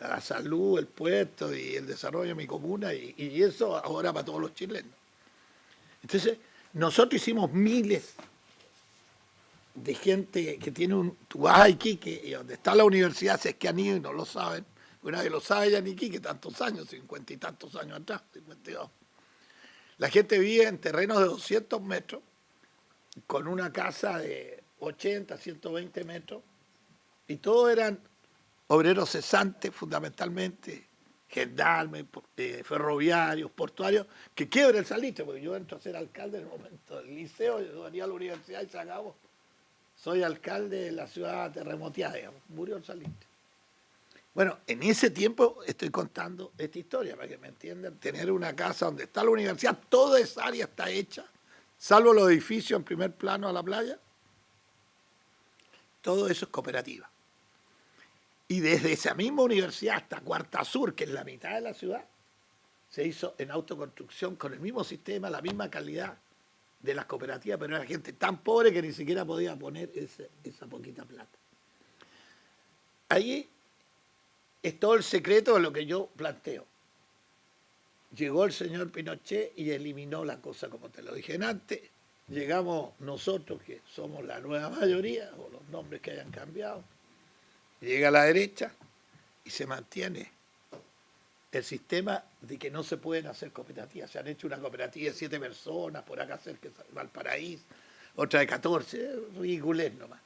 la salud, el puerto y el desarrollo de mi comuna, y eso ahora para todos los chilenos. Entonces, nosotros hicimos miles de gente que tiene un... Tú vas a Iquique, y donde está la universidad, si es que han ido y no lo saben, nadie lo sabe ya en Iquique, tantos años, 50 y tantos años atrás, 52. La gente vive en terrenos de 200 metros, con una casa de 80, 120 metros, y todos eran obreros cesantes, fundamentalmente, gendarmes, ferroviarios, portuarios, que quiebra el salitre, porque yo entro a ser alcalde en el momento del liceo, yo venía a la universidad y se acabó. Soy alcalde de la ciudad terremoteada, digamos, murió el salitre. Bueno, en ese tiempo estoy contando esta historia, para que me entiendan, tener una casa donde está la universidad, toda esa área está hecha, salvo los edificios en primer plano a la playa, todo eso es cooperativa. Y desde esa misma universidad hasta Cuarta Sur, que es la mitad de la ciudad, se hizo en autoconstrucción con el mismo sistema, la misma calidad de las cooperativas, pero era gente tan pobre que ni siquiera podía poner esa poquita plata. Ahí es todo el secreto de lo que yo planteo. Llegó el señor Pinochet y eliminó la cosa, como te lo dije antes. Llegamos nosotros, que somos la nueva mayoría, o los nombres que hayan cambiado. Llega la derecha y se mantiene el sistema de que no se pueden hacer cooperativas. Se han hecho una cooperativa de 7 personas, por acá cerca de Valparaíso, otra de 14, ridiculez nomás.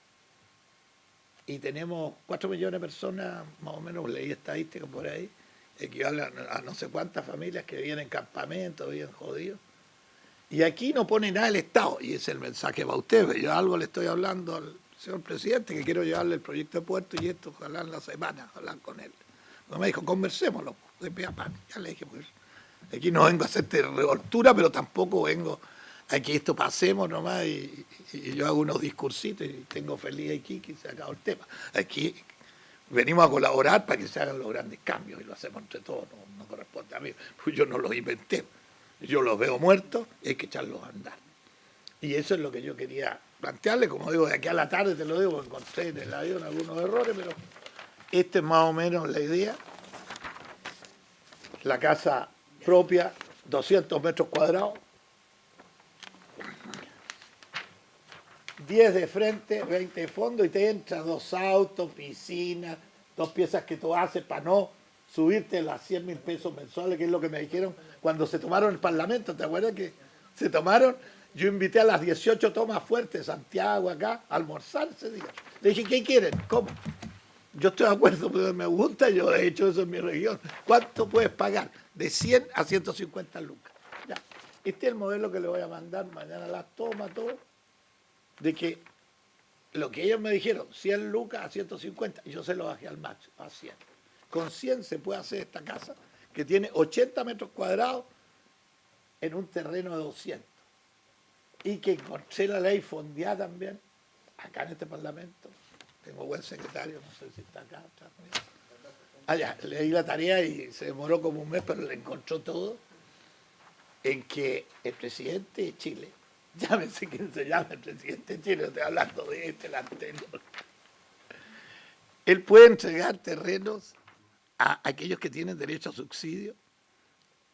Y tenemos 4 millones de personas, más o menos, leí estadísticas por ahí, equivalen a no sé cuántas familias que viven en campamentos, viven jodidos. Y aquí no pone nada el Estado, y es el mensaje para ustedes. Yo algo le estoy hablando al señor presidente, que quiero llevarle el proyecto de puerto, y esto ojalá en la semana, hablar con él. Cuando me dijo, conversémoslo, de pie a pan. Ya le dije, pues, aquí no vengo a hacerte revoltura, pero tampoco vengo a que esto pasemos nomás, y yo hago unos discursitos y tengo feliz aquí que se acabó el tema. Aquí venimos a colaborar para que se hagan los grandes cambios, y lo hacemos entre todos, no corresponde a mí, pues yo no los inventé. Yo los veo muertos y hay que echarlos a andar. Y eso es lo que yo quería plantearle, como digo, de aquí a la tarde te lo digo, porque encontré en el avión algunos errores, pero esta es más o menos la idea. La casa propia, 200 metros cuadrados, 10 de frente, 20 de fondo, y te entra 2 autos, piscina, 2 piezas que tú haces para no subirte las 100.000 pesos mensuales, que es lo que me dijeron cuando se tomaron el Parlamento. ¿Te acuerdas que se tomaron? Yo invité a las 18 tomas fuertes de Santiago acá a almorzar ese día. Le dije, ¿qué quieren? ¿Cómo? Yo estoy de acuerdo, pero me gusta, yo he hecho eso en mi región. ¿Cuánto puedes pagar? De 100 a 150 lucas. Ya. Este es el modelo que le voy a mandar mañana a las tomas, todo, de que lo que ellos me dijeron, 100 lucas a 150, y yo se lo bajé al máximo, a 100. Con 100 se puede hacer esta casa, que tiene 80 metros cuadrados en un terreno de 200. Y que encontré la ley fondeada también, acá en este Parlamento. Tengo buen secretario, no sé si está acá. Ya, leí la tarea y se demoró como un mes, pero le encontró todo, en que el presidente de Chile, llámese quién se llama el presidente de Chile, estoy hablando de el anterior, él puede entregar terrenos a aquellos que tienen derecho a subsidio,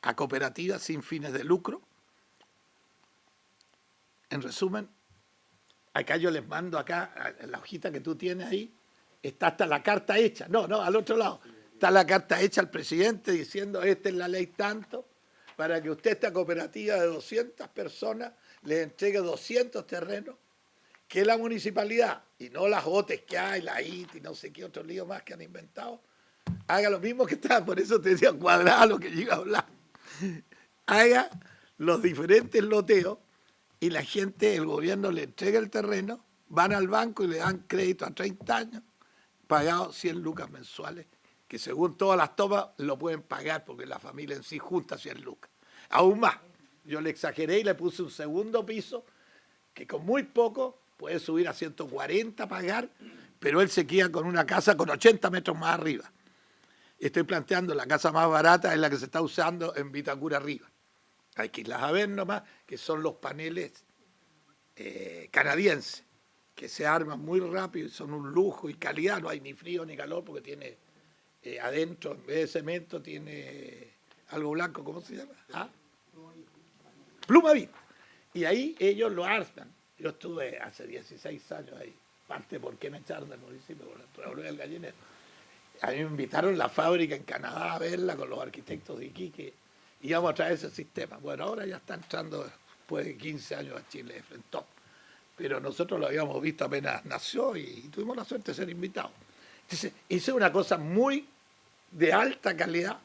a cooperativas sin fines de lucro. En resumen, acá yo les mando acá, la hojita que tú tienes ahí, está hasta la carta hecha. No, al otro lado. Está la carta hecha al presidente diciendo, esta es la ley tanto, para que usted, esta cooperativa de 200 personas, le entregue 200 terrenos, que la municipalidad, y no las OTES que hay, la IT y no sé qué otro lío más que han inventado, haga lo mismo que está, por eso te decía cuadrado lo que yo iba a hablar. Haga los diferentes loteos, y la gente, el gobierno le entrega el terreno, van al banco y le dan crédito a 30 años, pagados 100 lucas mensuales, que según todas las tomas lo pueden pagar, porque la familia en sí junta 100 lucas. Aún más, yo le exageré y le puse un segundo piso, que con muy poco puede subir a 140 pagar, pero él se queda con una casa con 80 metros más arriba. Estoy planteando la casa más barata, es la que se está usando en Vitacura arriba. Hay que irlas a ver nomás, que son los paneles canadienses, que se arman muy rápido y son un lujo y calidad, no hay ni frío ni calor porque tiene adentro, en vez de cemento, tiene algo blanco, ¿cómo se llama? ¿Ah? Plumavit. Y ahí ellos lo arman. Yo estuve hace 16 años ahí, parte por qué me echaron del municipio, por el problema del gallinero. A mí me invitaron a la fábrica en Canadá a verla con los arquitectos de Iquique y íbamos a traer ese sistema. Bueno, ahora ya está entrando después de 15 años a Chile de Frentón. Pero nosotros lo habíamos visto apenas nació y tuvimos la suerte de ser invitados. Entonces, hice una cosa muy de alta calidad.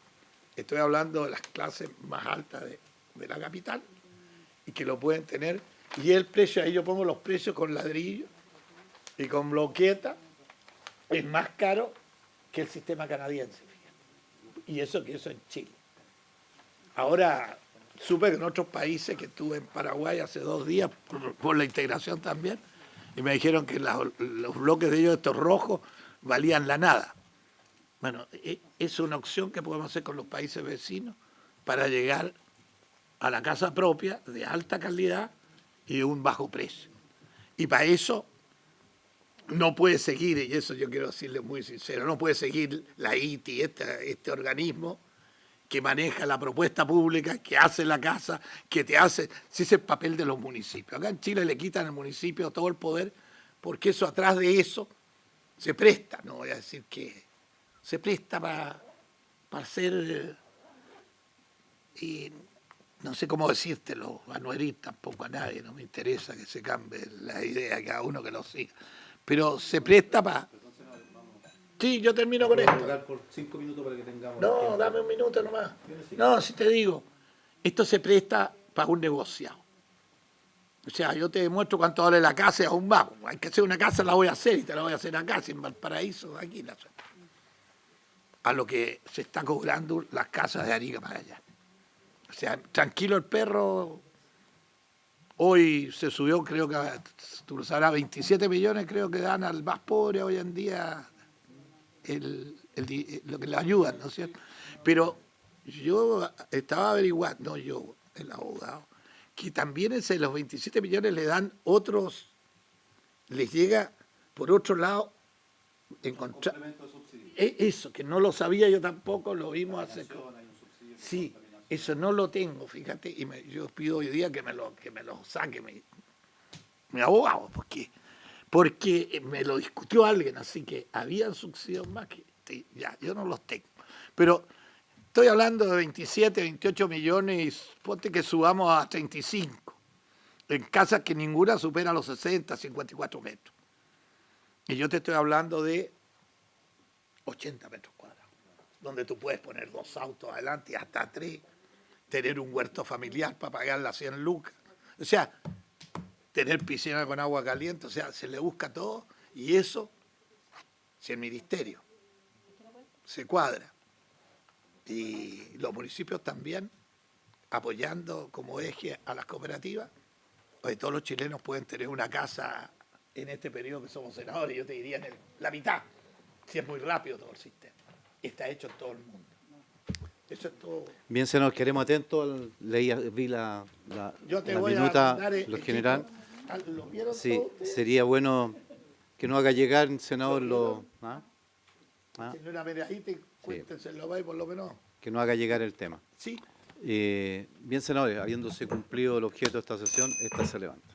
Estoy hablando de las clases más altas de la capital y que lo pueden tener. Y el precio, ahí yo pongo los precios con ladrillo y con bloqueta, es más caro que el sistema canadiense. Fíjate. Y eso que eso en Chile. Ahora, supe que en otros países, que estuve en Paraguay hace 2 días por la integración también, y me dijeron que los bloques de ellos, estos rojos, valían la nada. Bueno, es una opción que podemos hacer con los países vecinos para llegar a la casa propia de alta calidad y de un bajo precio. Y para eso no puede seguir, y eso yo quiero decirle muy sincero, no puede seguir la ITI, este organismo que maneja la propuesta pública, que hace la casa, que te hace, si es el papel de los municipios. Acá en Chile le quitan al municipio todo el poder, porque eso atrás de eso se presta, no voy a decir que se presta para hacer, y no sé cómo decírtelo, a no herir tampoco a nadie, no me interesa que se cambie la idea, cada uno que lo siga, pero se presta para... Sí, yo termino con esto. Por 5 minutos para que tengamos No, tiempo. dame un minuto nomás. No, si te digo, esto se presta para un negociado. O sea, yo te demuestro cuánto vale la casa y aún más. Hay que hacer una casa, la voy a hacer y te la voy a hacer acá, si en Valparaíso, aquí la hago. A lo que se está cobrando las casas de Arica para allá. O sea, tranquilo el perro, hoy se subió, creo que, tú lo sabrás, 27 millones creo que dan al más pobre hoy en día lo que le ayudan, ¿no es cierto? Pero yo estaba averiguando, no yo, el abogado, que también ese, los 27 millones le dan otros, les llega por otro lado, encontrar... Eso, que no lo sabía yo tampoco, lo vimos hace... Sí, eso no lo tengo, fíjate, y yo pido hoy día que me lo saque mi abogado, porque me lo discutió alguien, así que había subsidios más que... Ya, yo no los tengo. Pero estoy hablando de 27, 28 millones, y ponte que subamos a 35, en casas que ninguna supera los 60, 54 metros. Y yo te estoy hablando de 80 metros cuadrados, donde tú puedes poner 2 autos adelante y hasta 3, tener un huerto familiar para pagar las 100 lucas. O sea, tener piscina con agua caliente, o sea, se le busca todo, y eso, si el ministerio se cuadra, y los municipios también, apoyando como eje a las cooperativas, hoy todos los chilenos pueden tener una casa en este periodo que somos senadores, yo te diría en la mitad, si es muy rápido todo el sistema. Está hecho en todo el mundo. Eso es todo. Bien, senador, queremos atentos. Vi la Yo te la voy minuta, a mandar lo general. ¿Lo vieron Sí, todos ustedes? sería bueno que nos haga llegar, senador, Si no era medallita, cuéntenselo ahí por lo menos. que nos haga llegar el tema. Sí. Bien, senadores, habiéndose cumplido el objeto de esta sesión, esta se levanta.